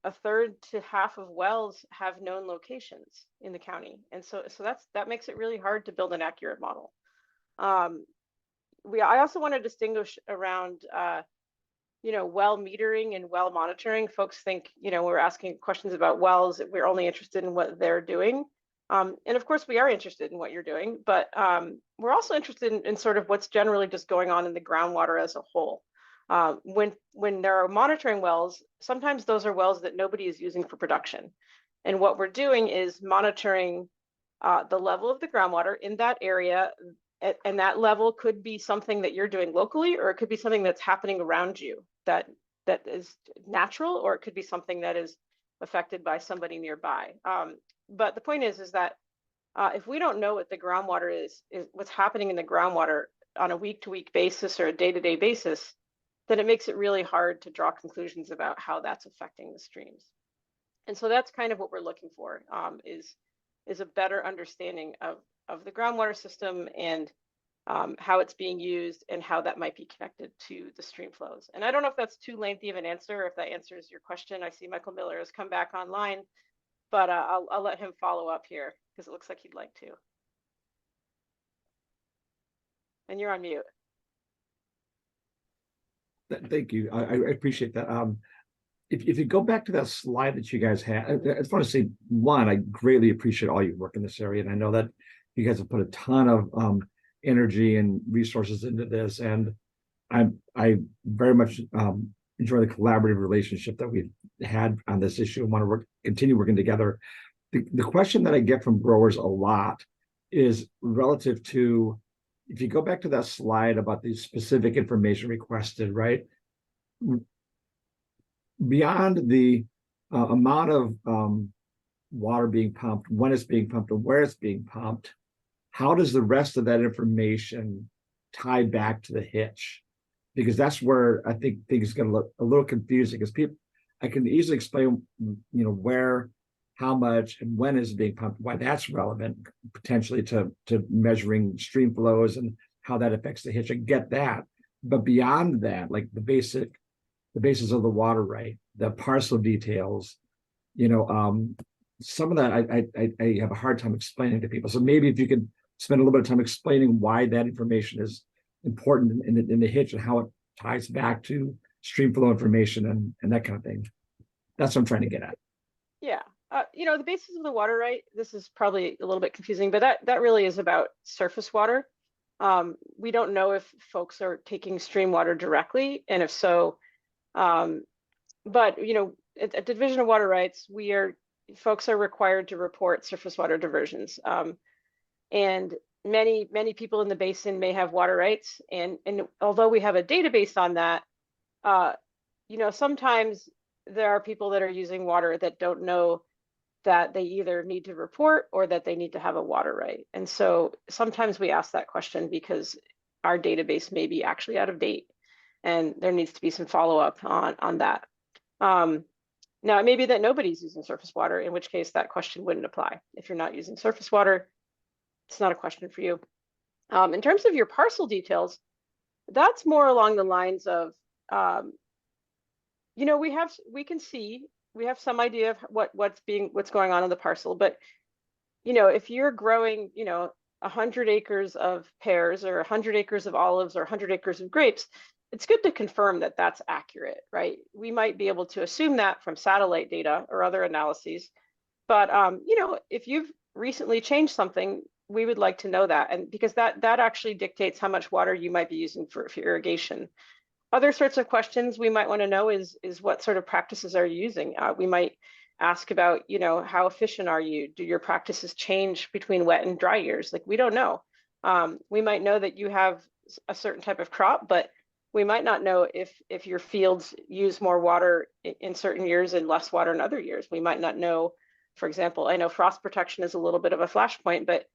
a third to half of wells have known locations in the county. And so that makes it really hard to build an accurate model. I also want to distinguish around, well metering and well monitoring. Folks think, we're asking questions about wells, we're only interested in what they're doing. And of course we are interested in what you're doing, but we're also interested in sort of what's generally just going on in the groundwater as a whole. When there are monitoring wells, sometimes those are wells that nobody is using for production. And what we're doing is monitoring the level of the groundwater in that area. And that level could be something that you're doing locally, or it could be something that's happening around you that is natural, or it could be something that is affected by somebody nearby. But the point is that If we don't know what the groundwater is what's happening in the groundwater on a week-to-week basis or a day-to-day basis, then it makes it really hard to draw conclusions about how that's affecting the streams. And so that's kind of what we're looking for, is a better understanding of the groundwater system and how it's being used and how that might be connected to the stream flows. And I don't know if that's too lengthy of an answer, or if that answers your question. I see Michael Miller has come back online, but I'll let him follow up here because it looks like he'd like to. And you're on mute. Thank you. I appreciate that. If you go back to that slide that you guys had, I just want to say, one, I greatly appreciate all your work in this area. And I know that you guys have put a ton of energy and resources into this. And I very much enjoy the collaborative relationship that we've had on this issue and want to continue working together. The question that I get from growers a lot is relative to, if you go back to that slide about the specific information requested, right? Beyond the amount of water being pumped, when it's being pumped, and where it's being pumped, how does the rest of that information tie back to the hitch? Because that's where I think things get a little confusing, because I can easily explain, where, how much, and when is being pumped, why that's relevant potentially to measuring stream flows and how that affects the hitch. I get that, but beyond that, like the basis of the water right, the parcel details, some of that I have a hard time explaining to people. So maybe if you could spend a little bit of time explaining why that information is important in the hitch and how it ties back to stream flow information and that kind of thing. That's what I'm trying to get at. Yeah. The basis of the water right, this is probably a little bit confusing, but that really is about surface water. We don't know if folks are taking stream water directly, and if so, but at the Division of Water Rights, folks are required to report surface water diversions. And many people in the basin may have water rights, and although we have a database on that, sometimes there are people that are using water that don't know that they either need to report or that they need to have a water right. And so sometimes we ask that question because our database may be actually out of date and there needs to be some follow-up on that. Now, it may be that nobody's using surface water, in which case that question wouldn't apply. If you're not using surface water, it's not a question for you. In terms of your parcel details, that's more along the lines of, we have some idea of what's going on in the parcel, but if you're growing 100 acres of pears or 100 acres of olives or 100 acres of grapes, it's good to confirm that that's accurate, right? We might be able to assume that from satellite data or other analyses, but if you've recently changed something, we would like to know that, and because that actually dictates how much water you might be using for irrigation. Other sorts of questions we might want to know is what sort of practices are you using? We might ask about, how efficient are you? Do your practices change between wet and dry years? Like, we don't know. We might know that you have a certain type of crop, but we might not know if your fields use more water in certain years and less water in other years. We might not know, for example, I know frost protection is a little bit of a flashpoint, but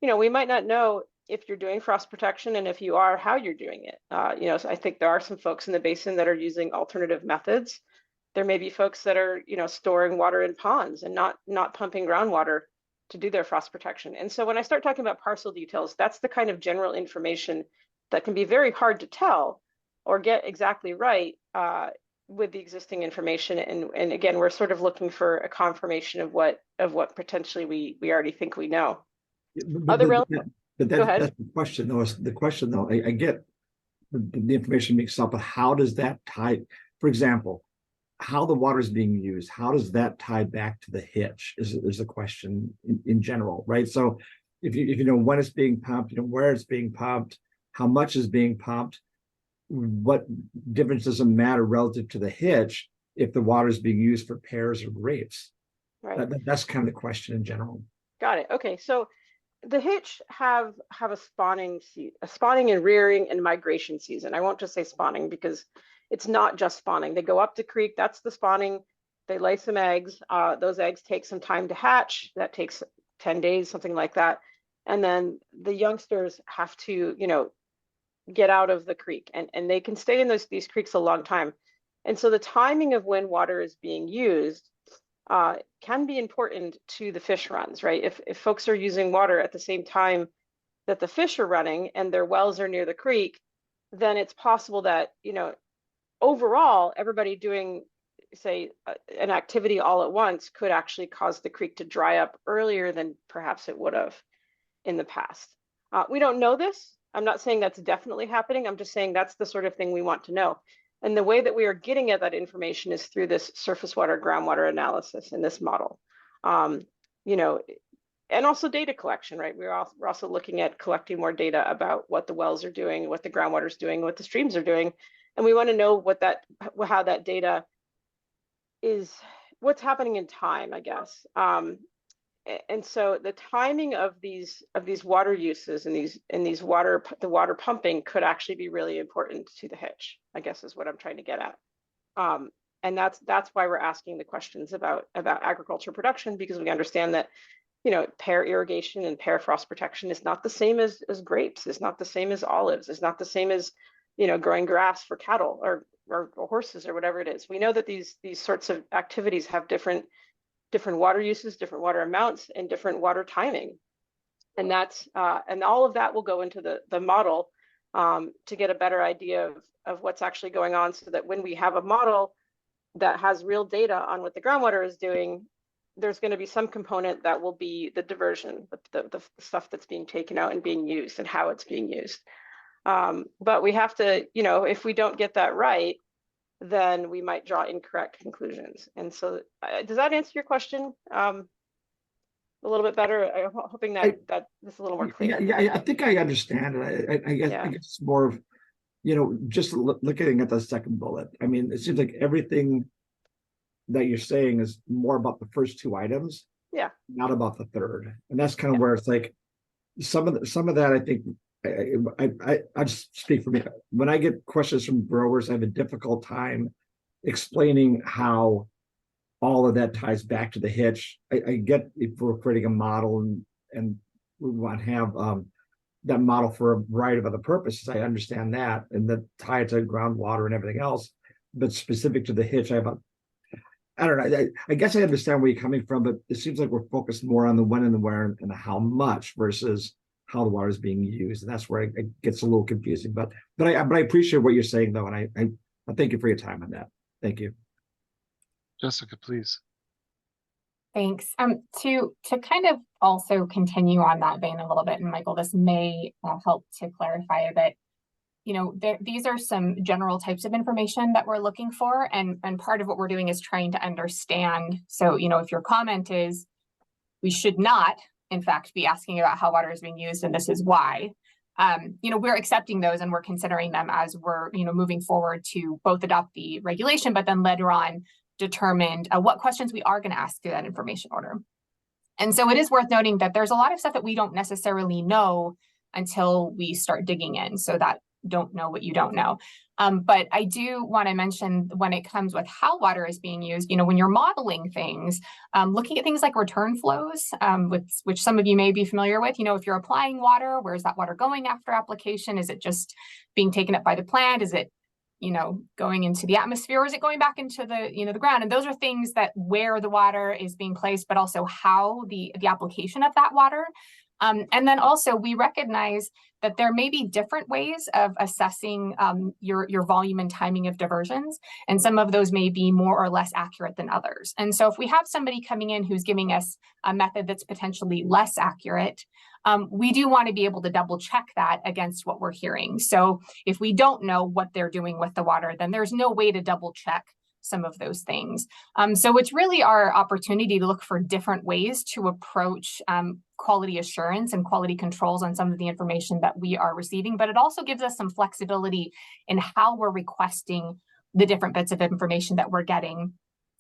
we might not know if you're doing frost protection, and if you are, how you're doing it. So I think there are some folks in the basin that are using alternative methods. There may be folks that are, storing water in ponds and not pumping groundwater to do their frost protection. And so when I start talking about parcel details, that's the kind of general information that can be very hard to tell or get exactly right with the existing information. And again, we're sort of looking for a confirmation of what potentially we already think we know. But Go ahead. that's the question, though. The question, though, I get the information mixed up, but how does that tie? For example, how the water is being used, how does that tie back to the hitch? Is the question in general, right? So, if you know when it's being pumped, where it's being pumped, how much is being pumped, what difference does it matter relative to the hitch if the water is being used for pears or grapes? Right. That's kind of the question in general. Got it. Okay, so the hitch have a spawning and rearing and migration season. I won't just say spawning because it's not just spawning. They go up the creek, that's the spawning. They lay some eggs. Those eggs take some time to hatch. That takes 10 days, something like that. And then the youngsters have to, you know, get out of the creek, and they can stay in these creeks a long time. And so the timing of when water is being used can be important to the fish runs, right? If folks are using water at the same time that the fish are running and their wells are near the creek, then it's possible that, you know, overall, everybody doing, say, an activity all at once could actually cause the creek to dry up earlier than perhaps it would have in the past. We don't know this. I'm not saying that's definitely happening. I'm just saying that's the sort of thing we want to know. And the way that we are getting at that information is through this surface water, groundwater analysis in this model. You know, and also data collection, right? We're also looking at collecting more data about what the wells are doing, what the groundwater is doing, what the streams are doing. And we want to know how that data is, what's happening in time, I guess. And so the timing of these water uses and the water pumping could actually be really important to the Hitch, I guess is what I'm trying to get at. And that's why we're asking the questions about agriculture production, because we understand that, you know, pear irrigation and pear frost protection is not the same as grapes, is not the same as olives, is not the same as, you know, growing grass for cattle or horses or whatever it is. We know that these sorts of activities have different water uses, different water amounts, and different water timing. And that's and all of that will go into the model to get a better idea of what's actually going on, so that when we have a model that has real data on what the groundwater is doing, there's going to be some component that will be the diversion, the stuff that's being taken out and being used and how it's being used. But we have to, you know, if we don't get that right, then we might draw incorrect conclusions. And so does that answer your question a little bit better? I'm hoping that this is a little more clear. Yeah, I think I understand it. I guess it's more of, you know, just looking at the second bullet. I mean, it seems like everything that you're saying is more about the first two items, not about the third. And that's kind of where it's like some of that, I think, I just speak for me. When I get questions from growers, I have a difficult time explaining how all of that ties back to the Hitch. I get if we're creating a model and we want to have that model for a variety of other purposes. I understand that, and that tie it to groundwater and everything else. But specific to the Hitch, I don't know. I guess I understand where you're coming from, but it seems like we're focused more on the when and the where and the how much versus how the water is being used, and that's where it gets a little confusing. But I appreciate what you're saying, though, and I thank you for your time on that. Thank you, Jessica, please. Thanks. To kind of also continue on that vein a little bit, and Michael, this may help to clarify a bit. You know, these are some general types of information that we're looking for, and part of what we're doing is trying to understand. So, you know, if your comment is, we should not, in fact, be asking about how water is being used, and this is why, you know, we're accepting those and we're considering them as we're, you know, moving forward to both adopt the regulation, but then later on determine what questions we are going to ask through that information order. And so it is worth noting that there's a lot of stuff that we don't necessarily know until we start digging in. So that don't know what you don't know. But I do want to mention when it comes with how water is being used, you know, when you're modeling things, looking at things like return flows, which some of you may be familiar with, you know, if you're applying water, where's that water going after application? Is it just being taken up by the plant? Is it, you know, going into the atmosphere, or is it going back into the, you know, the ground? And those are things that where the water is being placed, but also how the application of that water. And then also we recognize that there may be different ways of assessing your volume and timing of diversions. And some of those may be more or less accurate than others. And so if we have somebody coming in who's giving us a method that's potentially less accurate, we do want to be able to double check that against what we're hearing. So if we don't know what they're doing with the water, then there's no way to double check some of those things. So it's really our opportunity to look for different ways to approach quality assurance and quality controls on some of the information that we are receiving, but it also gives us some flexibility in how we're requesting the different bits of information that we're getting,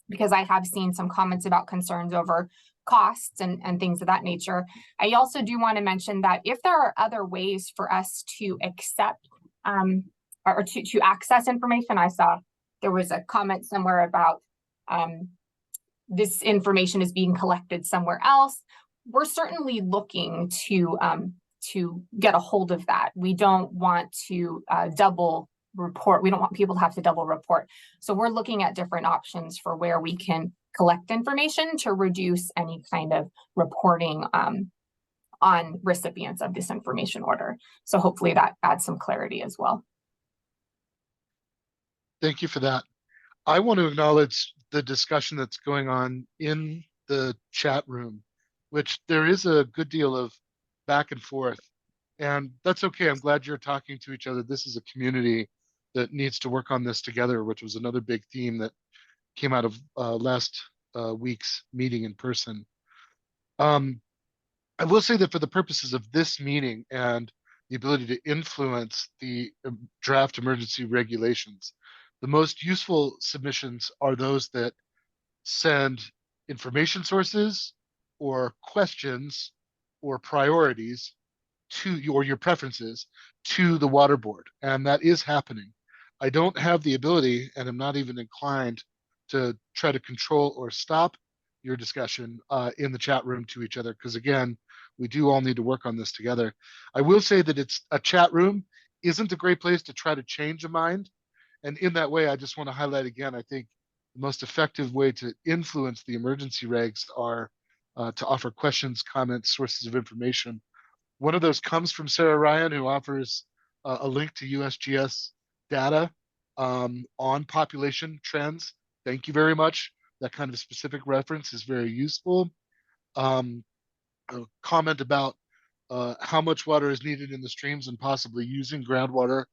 because I have seen some comments about concerns over costs and things of that nature. I also do want to mention that if there are other ways for us to accept or to access information, I saw there was a comment somewhere about this information is being collected somewhere else. we're certainly looking to get a hold of that. We don't want to double report. We don't want people to have to double report. So we're looking at different options for where we can collect information to reduce any kind of reporting on recipients of this information order. So hopefully that adds some clarity as well. Thank you for that. I want to acknowledge the discussion that's going on in the chat room, which there is a good deal of back and forth. And that's okay. I'm glad you're talking to each other. This is a community that needs to work on this together, which was another big theme that came out of last week's meeting in person. I will say that for the purposes of this meeting and the ability to influence the draft emergency regulations, the most useful submissions are those that send information sources or questions or priorities to your preferences to the water board. And that is happening. I don't have the ability, and I'm not even inclined to try to control or stop your discussion in the chat room to each other, because again, we do all need to work on this together. I will say that it's a chat room isn't a great place to try to change a mind. And in that way, I just want to highlight again, I think the most effective way to influence the emergency regs are to offer questions, comments, sources of information. One of those comes from Sarah Ryan, who offers a link to USGS data on population trends. Thank you very much. That kind of specific reference is very useful. A comment about how much water is needed in the streams and possibly using groundwater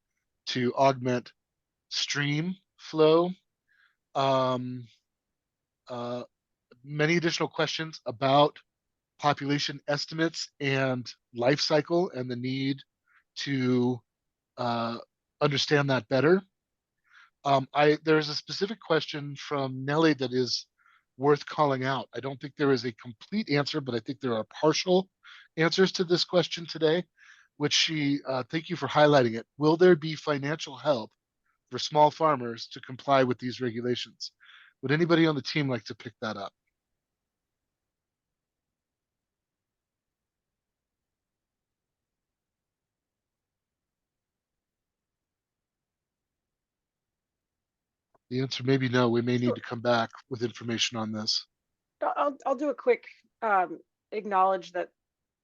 to augment stream flow. Many additional questions about population estimates and life cycle and the need to understand that better. There's a specific question from Nellie that is worth calling out. I don't think there is a complete answer, but I think there are partial answers to this question today, which thank you for highlighting it. Will there be financial help for small farmers to comply with these regulations? Would anybody on the team like to pick that up? The answer may be no. We may need to come back with information on this. I'll do a quick acknowledge that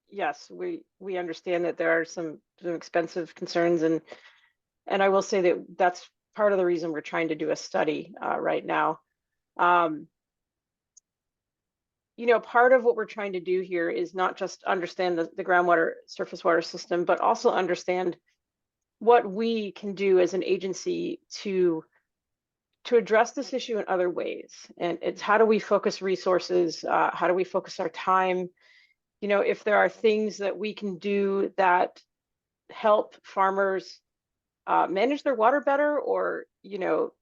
yes, we understand that there are some expensive concerns, and I will say that that's part of the reason we're trying to do a study right now. You know, part of what we're trying to do here is not just understand the groundwater surface water system, but also understand what we can do as an agency to address this issue in other ways. And it's how do we focus resources? How do we focus our time? You know, if there are things that we can do that help farmers manage their water better, or, you know,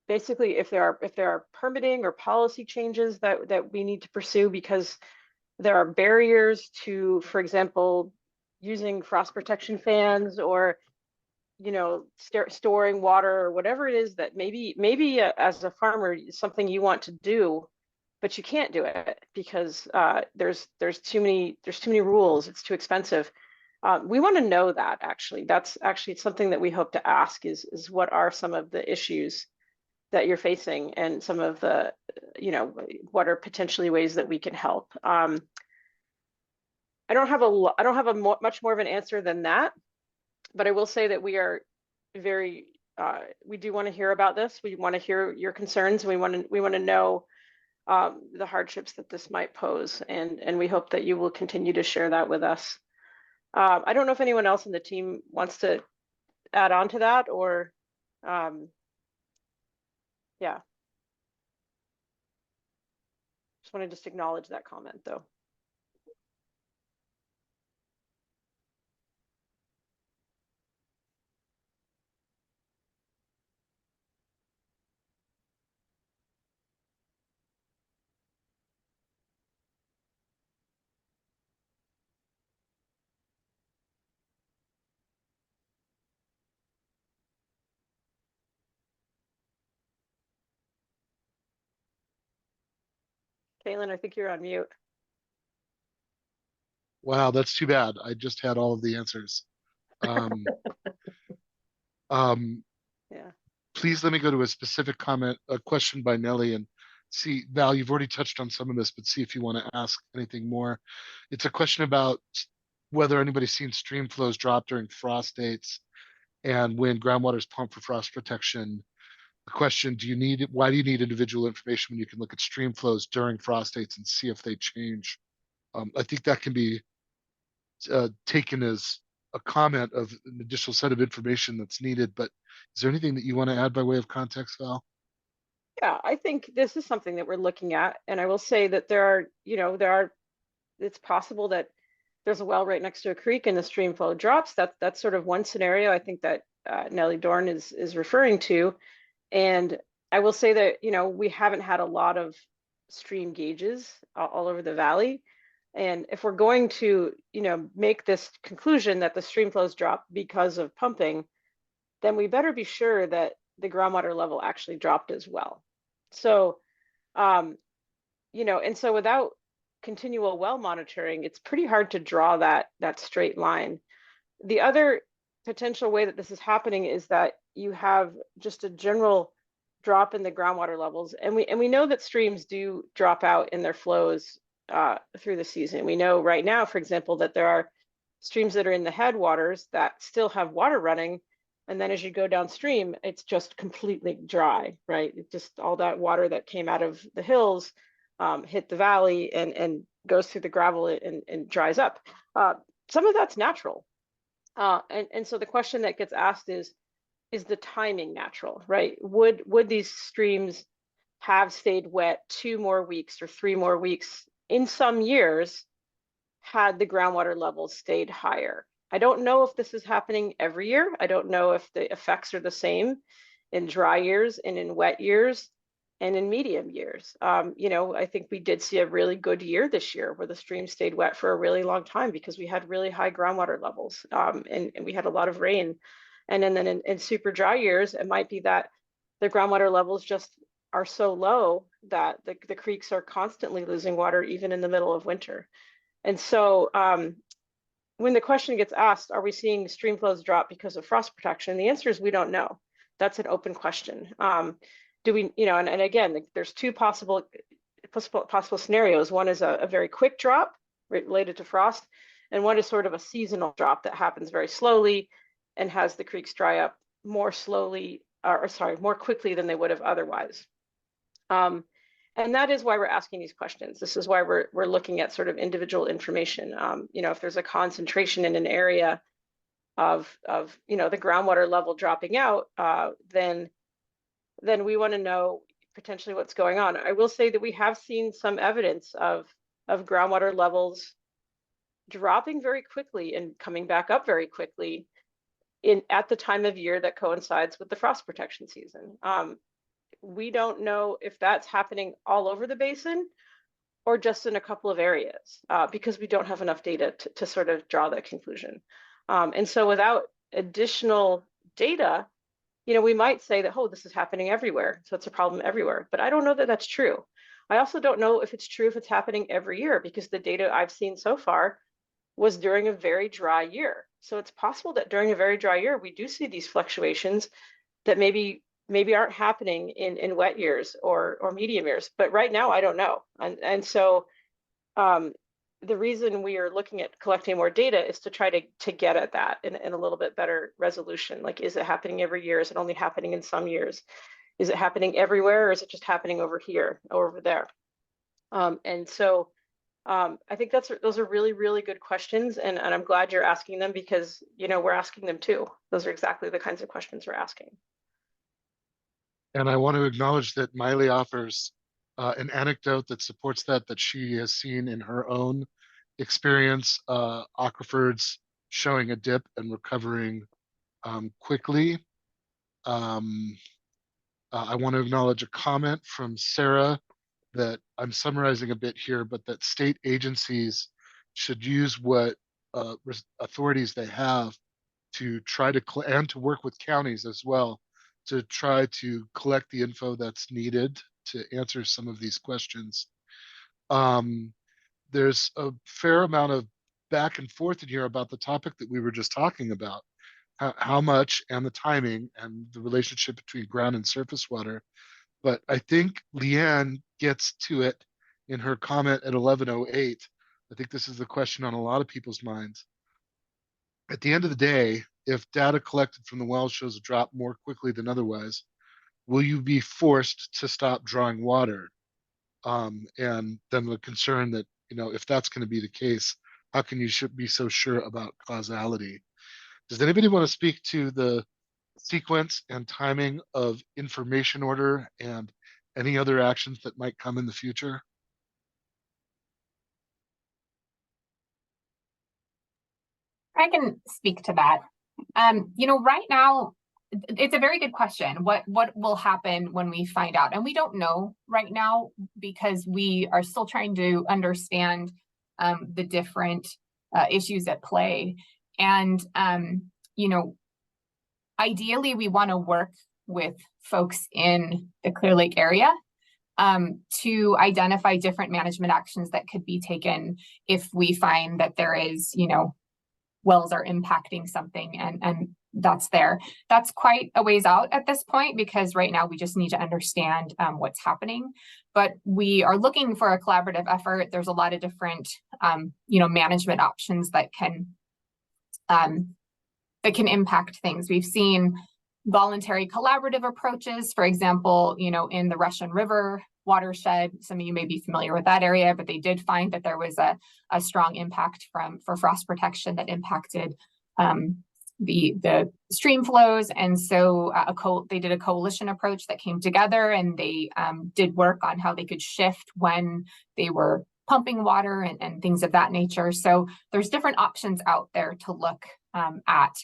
basically if there are permitting or policy changes that we need to pursue because there are barriers to, for example, using frost protection fans, or you know, storing water, or whatever it is that maybe as a farmer something you want to do, but you can't do it because there's too many rules. It's too expensive. We want to know that. That's actually something that we hope to ask is what are some of the issues that you're facing, and some of the, you know, what are potentially ways that we can help. I don't have much more of an answer than that. But I will say that we are very, we do want to hear about this. We want to hear your concerns. We want to know the hardships that this might pose, and we hope that you will continue to share that with us. I don't know if anyone else in the team wants to add on to that, or yeah. Just want to just acknowledge that comment though. Caitlin, I think you're on mute. Wow, that's too bad. I just had all of the answers. Um, um, Yeah. please let me go to a specific comment, a question by Nelly, and see, Val, you've already touched on some of this, but see if you want to ask anything more. It's a question about whether anybody's seen stream flows drop during frost dates and when groundwater is pumped for frost protection. The question, why do you need individual information when you can look at stream flows during frost dates and see if they change? I think that can be taken as a comment of an additional set of information that's needed, but is there anything that you want to add by way of context, Val? Yeah, I think this is something that we're looking at. And I will say that it's possible that there's a well right next to a creek and the stream flow drops. That's sort of one scenario I think that Nellie Dorn is referring to. And I will say that, we haven't had a lot of stream gauges all over the valley. And if we're going to, make this conclusion that the stream flows drop because of pumping, then we better be sure that the groundwater level actually dropped as well. So, and so without continual well monitoring, it's pretty hard to draw that straight line. The other potential way that this is happening is that you have just a general drop in the groundwater levels, and we know that streams do drop out in their flows through the season. We know right now, for example, that there are streams that are in the headwaters that still have water running, and then as you go downstream, it's just completely dry, right? It just all that water that came out of the hills hit the valley and goes through the gravel and dries up. Some of that's natural. And so the question that gets asked is the timing natural, right? Would these streams have stayed wet 2 more weeks or 3 more weeks in some years had the groundwater levels stayed higher? I don't know if this is happening every year. I don't know if the effects are the same in dry years and in wet years and in medium years. I think we did see a really good year this year where the stream stayed wet for a really long time because we had really high groundwater levels and we had a lot of rain. And then in super dry years, it might be that the groundwater levels just are so low that the creeks are constantly losing water even in the middle of winter. And so when the question gets asked, are we seeing stream flows drop because of frost protection? The answer is we don't know. That's an open question. Do we, and again, there's 2 possible scenarios. One is a very quick drop related to frost, and one is sort of a seasonal drop that happens very slowly and has the creeks dry up more quickly than they would have otherwise. And that is why we're asking these questions. This is why we're looking at sort of individual information. If there's a concentration in an area of the groundwater level dropping out, then we want to know potentially what's going on. I will say that we have seen some evidence of groundwater levels dropping very quickly and coming back up very quickly at the time of year that coincides with the frost protection season. We don't know if that's happening all over the basin or just in a couple of areas because we don't have enough data to sort of draw that conclusion. And so without additional data, we might say that, oh, this is happening everywhere, so it's a problem everywhere. But I don't know that that's true. I also don't know if it's true if it's happening every year because the data I've seen so far was during a very dry year. So it's possible that during a very dry year, we do see these fluctuations that maybe aren't happening in wet years or medium years. But right now, I don't know. And so the reason we are looking at collecting more data is to try to get at that in a little bit better resolution. Like, is it happening every year? Is it only happening in some years? Is it happening everywhere, or is it just happening over here or over there? And so I think those are really, really good questions. And I'm glad you're asking them because, we're asking them too. Those are exactly the kinds of questions we're asking. And I want to acknowledge that Miley offers an anecdote that supports that she has seen in her own experience, aquifers showing a dip and recovering quickly. I want to acknowledge a comment from Sarah that I'm summarizing a bit here, but that state agencies should use what authorities they have to try to and to work with counties as well to try to collect the info that's needed to answer some of these questions. There's a fair amount of back and forth in here about the topic that we were just talking about, how much and the timing and the relationship between ground and surface water. But I think Leanne gets to it in her comment at 11:08. I think this is the question on a lot of people's minds. At the end of the day, if data collected from the well shows a drop more quickly than otherwise, will you be forced to stop drawing water? And then the concern that, if that's going to be the case, how can you be so sure about causality? Does anybody want to speak to the sequence and timing of information order and any other actions that might come in the future? I can speak to that. Right now, it's a very good question. What will happen when we find out? And we don't know right now because we are still trying to understand the different issues at play. And, ideally, we want to work with folks in the Clear Lake area to identify different management actions that could be taken if we find that there is, wells are impacting something and that's there. That's quite a ways out at this point because right now we just need to understand what's happening. But we are looking for a collaborative effort. There's a lot of different, management options that can impact things. We've seen voluntary collaborative approaches, for example, in the Russian River watershed. Some of you may be familiar with that area, but they did find that there was a strong impact for frost protection that impacted the stream flows. And so they did a coalition approach that came together and they did work on how they could shift when they were pumping water and things of that nature. So there's different options out there to look at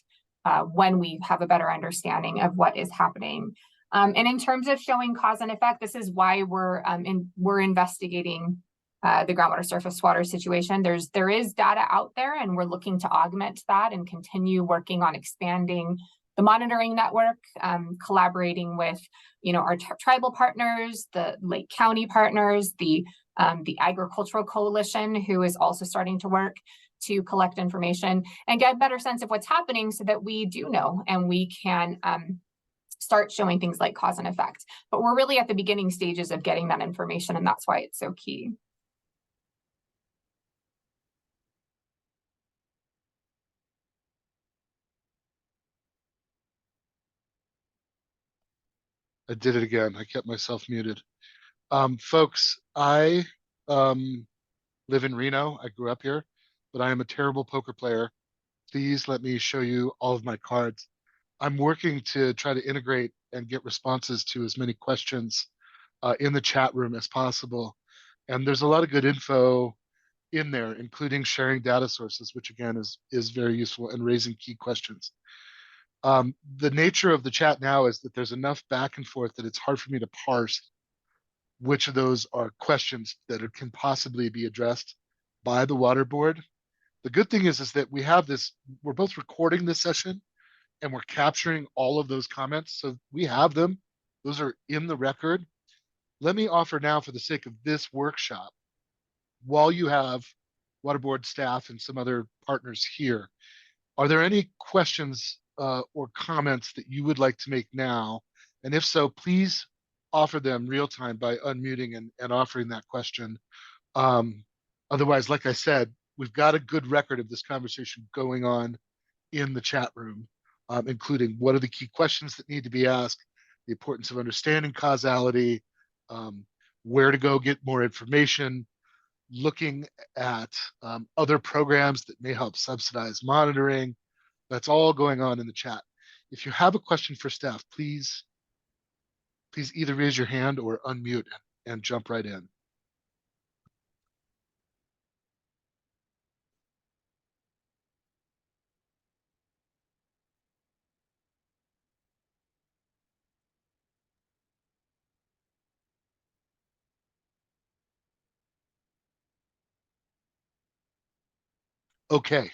when we have a better understanding of what is happening. And in terms of showing cause and effect, this is why we're investigating the groundwater surface water situation. There is data out there and we're looking to augment that and continue working on expanding the monitoring network, collaborating with, our tribal partners, the Lake County partners, the Agricultural Coalition, who is also starting to work to collect information and get a better sense of what's happening so that we do know and we can start showing things like cause and effect. But we're really at the beginning stages of getting that information, and that's why it's so key. I did it again. I kept myself muted. Folks, I live in Reno. I grew up here, but I am a terrible poker player. Please let me show you all of my cards. I'm working to try to integrate and get responses to as many questions in the chat room as possible. And there's a lot of good info in there, including sharing data sources, which again is very useful, and raising key questions. The nature of the chat now is that there's enough back and forth that it's hard for me to parse which of those are questions that can possibly be addressed by the water board. The good thing is that we have this, we're both recording this session and we're capturing all of those comments. So we have them, those are in the record. Let me offer now, for the sake of this workshop, while you have water board staff and some other partners here, are there any questions or comments that you would like to make now? And if so, please offer them real time by unmuting and offering that question. Otherwise, like I said, we've got a good record of this conversation going on in the chat room, including what are the key questions that need to be asked, the importance of understanding causality, where to go get more information, looking at other programs that may help subsidize monitoring. That's all going on in the chat. If you have a question for staff, please either raise your hand or unmute and jump right in. Okay.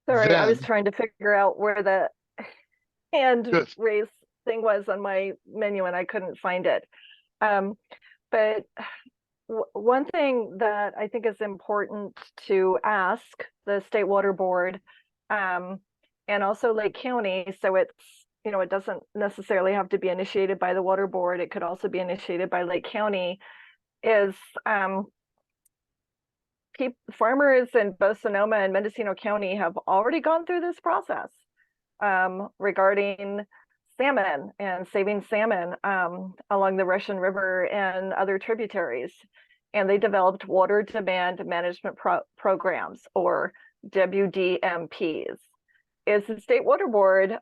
Sorry, I was then- trying to figure out where the hand Good. raise thing was on my menu and I couldn't find it. But one thing that I think is important to ask the State Water Board, and also Lake County, so it's, you know, it doesn't necessarily have to be initiated by the Water Board, it could also be initiated by Lake County, is farmers in both Sonoma and Mendocino County have already gone through this process regarding salmon and saving salmon along the Russian River and other tributaries. And they developed water demand management programs, or WDMPs. Is the State Water Board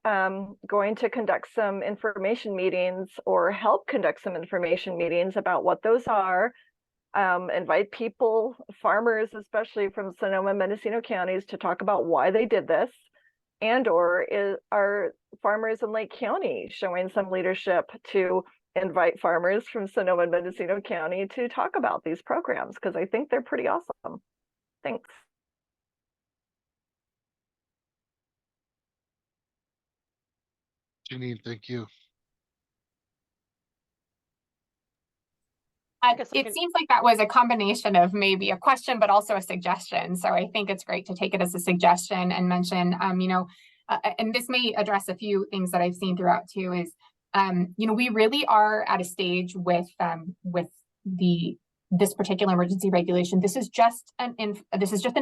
going to conduct some information meetings or help conduct some information meetings about what those are? Invite people, farmers, especially from Sonoma and Mendocino counties, to talk about why they did this, and or are farmers in Lake County showing some leadership to invite farmers from Sonoma and Mendocino County to talk about these programs, because I think they're pretty awesome. Thanks. Janine, thank you. It seems like that was a combination of maybe a question, but also a suggestion. So I think it's great to take it as a suggestion and mention, you know, and this may address a few things that I've seen throughout too, is, you know, we really are at a stage with this particular emergency regulation. This is just an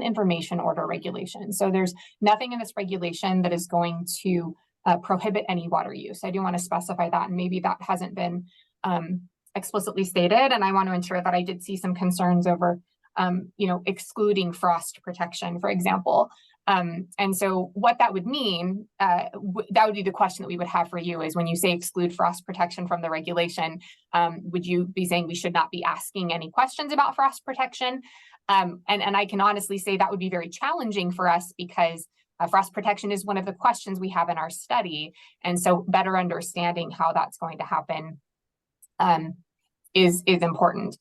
information order regulation. So there's nothing in this regulation that is going to prohibit any water use. I do want to specify that, and maybe that hasn't been explicitly stated, and I want to ensure that I did see some concerns over, you know, excluding frost protection, for example. And so what that would mean, that would be the question that we would have for you, is when you say exclude frost protection from the regulation, would you be saying we should not be asking any questions about frost protection? And I can honestly say that would be very challenging for us, because frost protection is one of the questions we have in our study. And so better understanding how that's going to happen is important.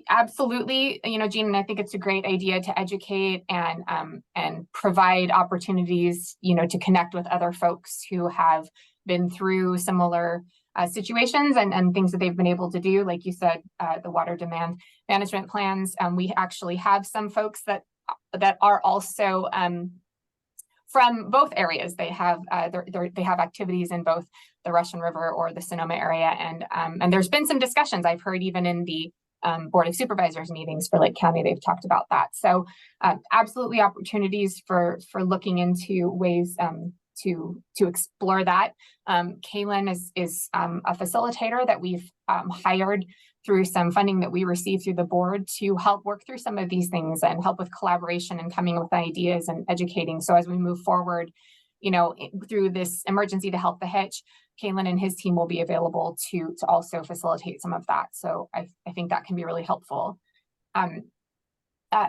Absolutely, you know, Jean, and I think it's a great idea to educate and provide opportunities, you know, to connect with other folks who have been through similar situations and things that they've been able to do. Like you said, the water demand management plans. We actually have some folks that are also from both areas. They have they have activities in both the Russian River or the Sonoma area, and there's been some discussions I've heard even in the Board of Supervisors meetings for Lake County. They've talked about that. So absolutely opportunities for looking into ways to explore that. Kaylin is a facilitator that we've hired through some funding that we received through the board to help work through some of these things and help with collaboration and coming with ideas and educating. So as we move forward, you know, through this emergency to help the Hitch, Kaylin and his team will be available to also facilitate some of that. So I think that can be really helpful.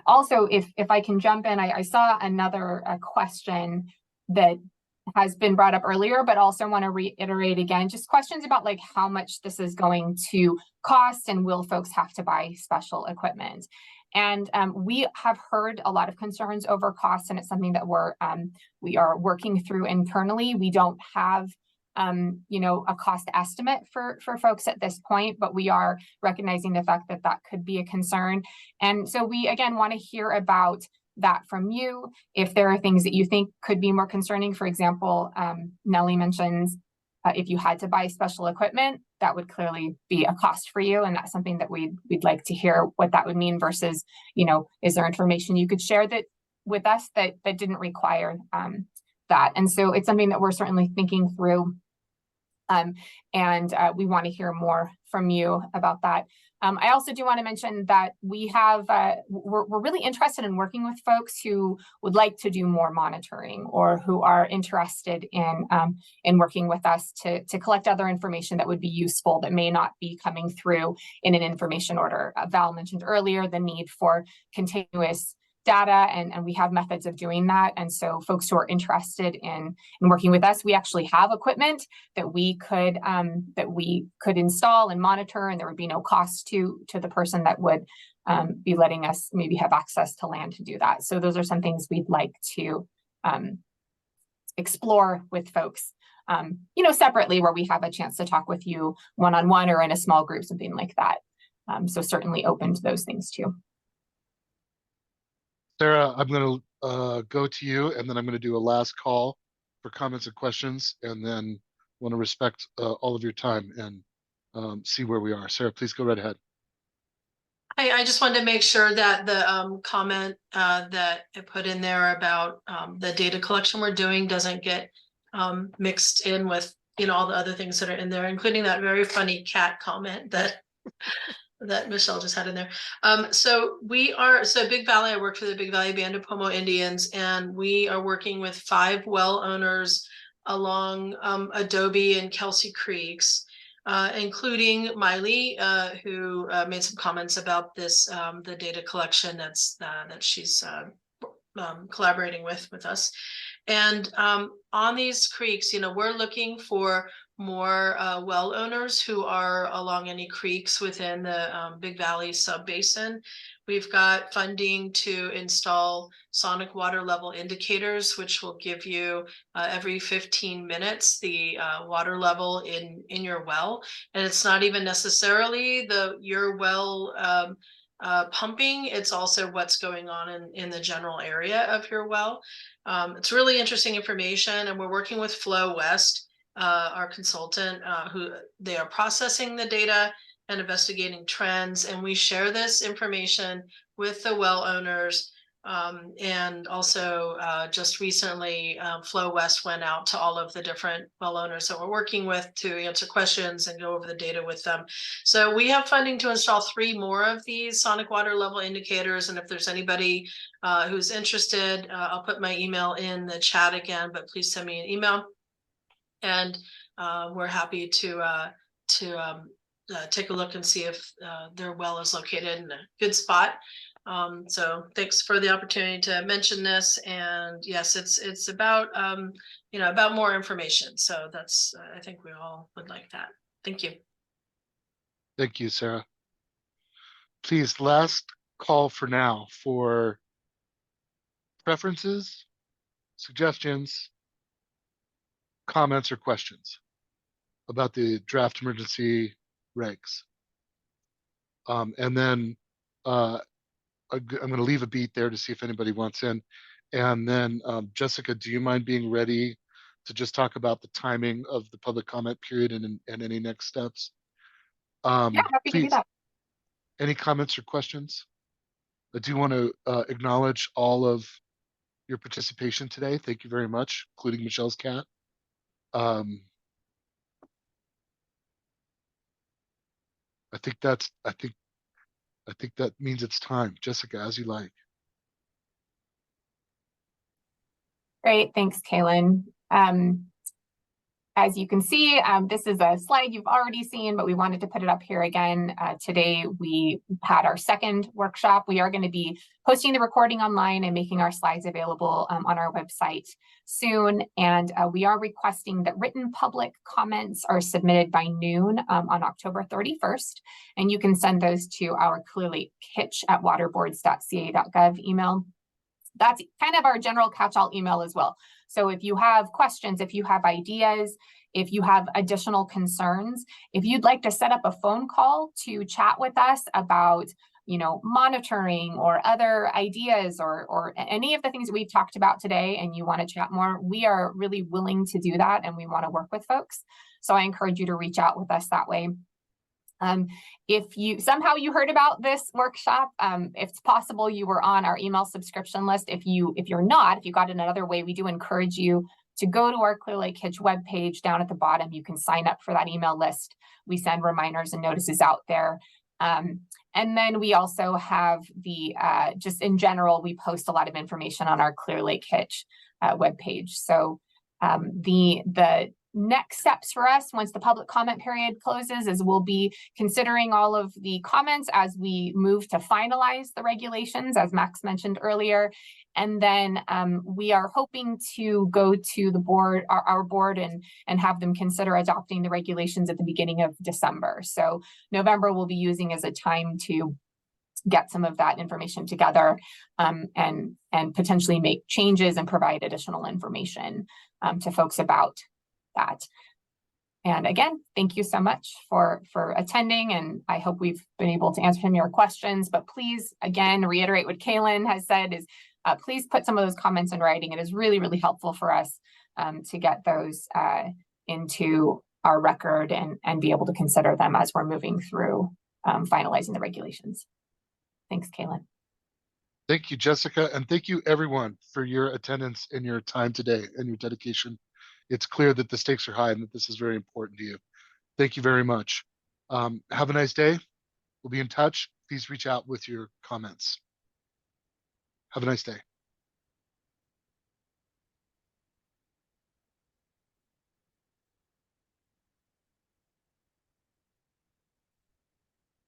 Also, if I can jump in, I saw another question that has been brought up earlier, but also want to reiterate again, just questions about like how much this is going to cost and will folks have to buy special equipment. And we have heard a lot of concerns over costs, and it's something that we are working through internally. We don't have you know, a cost estimate for folks at this point, but we are recognizing the fact that that could be a concern. And so we again want to hear about that from you. If there are things that you think could be more concerning, for example, Nellie mentions if you had to buy special equipment, that would clearly be a cost for you. And that's something that we'd like to hear what that would mean versus, you know, is there information you could share that with us that didn't require that? And so it's something that we're certainly thinking through. And we want to hear more from you about that. I also do want to mention that we have, we're really interested in working with folks who would like to do more monitoring or who are interested in working with us to collect other information that would be useful that may not be coming through in an information order. Val mentioned earlier the need for continuous data, and we have methods of doing that. And so folks who are interested in working with us, we actually have equipment that we could install and monitor, and there would be no cost to the person that would be letting us maybe have access to land to do that. So those are some things we'd like to explore with folks, you know, separately, where we have a chance to talk with you one-on-one or in a small group, something like that. So certainly open to those things too. Sarah, I'm going to go to you, and then I'm going to do a last call for comments and questions, and then want to respect all of your time and see where we are. Sarah, please go right ahead. I just wanted to make sure that the comment that I put in there about the data collection we're doing doesn't get mixed in with, you know, all the other things that are in there, including that very funny cat comment that that Michelle just had in there. So Big Valley, I work for the Big Valley Band of Pomo Indians, and we are working with 5 well owners along Adobe and Kelsey Creeks, including Miley, who made some comments about this, the data collection that she's collaborating with us. And on these creeks, you know, we're looking for more well owners who are along any creeks within the Big Valley sub-basin. We've got funding to install sonic water level indicators, which will give you every 15 minutes the water level in your well. And it's not even necessarily your well pumping, it's also what's going on in the general area of your well. It's really interesting information, and we're working with Flow West, our consultant, who they are processing the data and investigating trends, and we share this information with the well owners. And also just recently, Flow West went out to all of the different well owners that we're working with to answer questions and go over the data with them. So we have funding to install 3 more of these sonic water level indicators. And if there's anybody who's interested, I'll put my email in the chat again, but please send me an email. And we're happy to take a look and see if their well is located in a good spot. So thanks for the opportunity to mention this. And yes, it's about you know, about more information. So that's I think we all would like that. Thank you. Thank you, Sarah. Please, last call for now for preferences, suggestions, comments, or questions about the draft emergency regs. And then I'm going to leave a beat there to see if anybody wants in. And then Jessica, do you mind being ready to just talk about the timing of the public comment period and any next steps? Yeah, happy to do that. Any comments or questions? I do want to acknowledge all of your participation today. Thank you very much, including Michelle's cat. I think that means it's time. Jessica, as you like. Great, thanks, Kaylin. As you can see, this is a slide you've already seen, but we wanted to put it up here again. Today, we had our second workshop. We are going to be posting the recording online and making our slides available on our website soon. And we are requesting that written public comments are submitted by noon on October 31st. And you can send those to our Clear Lake Hitch at waterboards.ca.gov email. That's kind of our general catch-all email as well. So if you have questions, if you have ideas, if you have additional concerns, if you'd like to set up a phone call to chat with us about, you know, monitoring or other ideas or any of the things that we've talked about today, and you want to chat more, we are really willing to do that, and we want to work with folks. So I encourage you to reach out with us that way. If you somehow you heard about this workshop, if it's possible you were on our email subscription list. If you're not, if you got it another way, we do encourage you to go to our Clear Lake Hitch webpage. Down at the bottom, you can sign up for that email list. We send reminders and notices out there. And then we also have the, just in general, we post a lot of information on our Clear Lake Hitch webpage. So the next steps for us once the public comment period closes is we'll be considering all of the comments as we move to finalize the regulations, as Max mentioned earlier. And then we are hoping to go to the board, our board, and have them consider adopting the regulations at the beginning of December. So November we'll be using as a time to get some of that information together and potentially make changes and provide additional information to folks about that. And again, thank you so much for attending, and I hope we've been able to answer some of your questions. But please, again, reiterate what Kaylin has said is please put some of those comments in writing. It is really, really helpful for us to get those into our record and be able to consider them as we're moving through finalizing the regulations. Thanks, Kaylin. Thank you, Jessica, and thank you everyone for your attendance and your time today and your dedication. It's clear that the stakes are high and that this is very important to you. Thank you very much. Have a nice day. We'll be in touch. Please reach out with your comments. Have a nice day.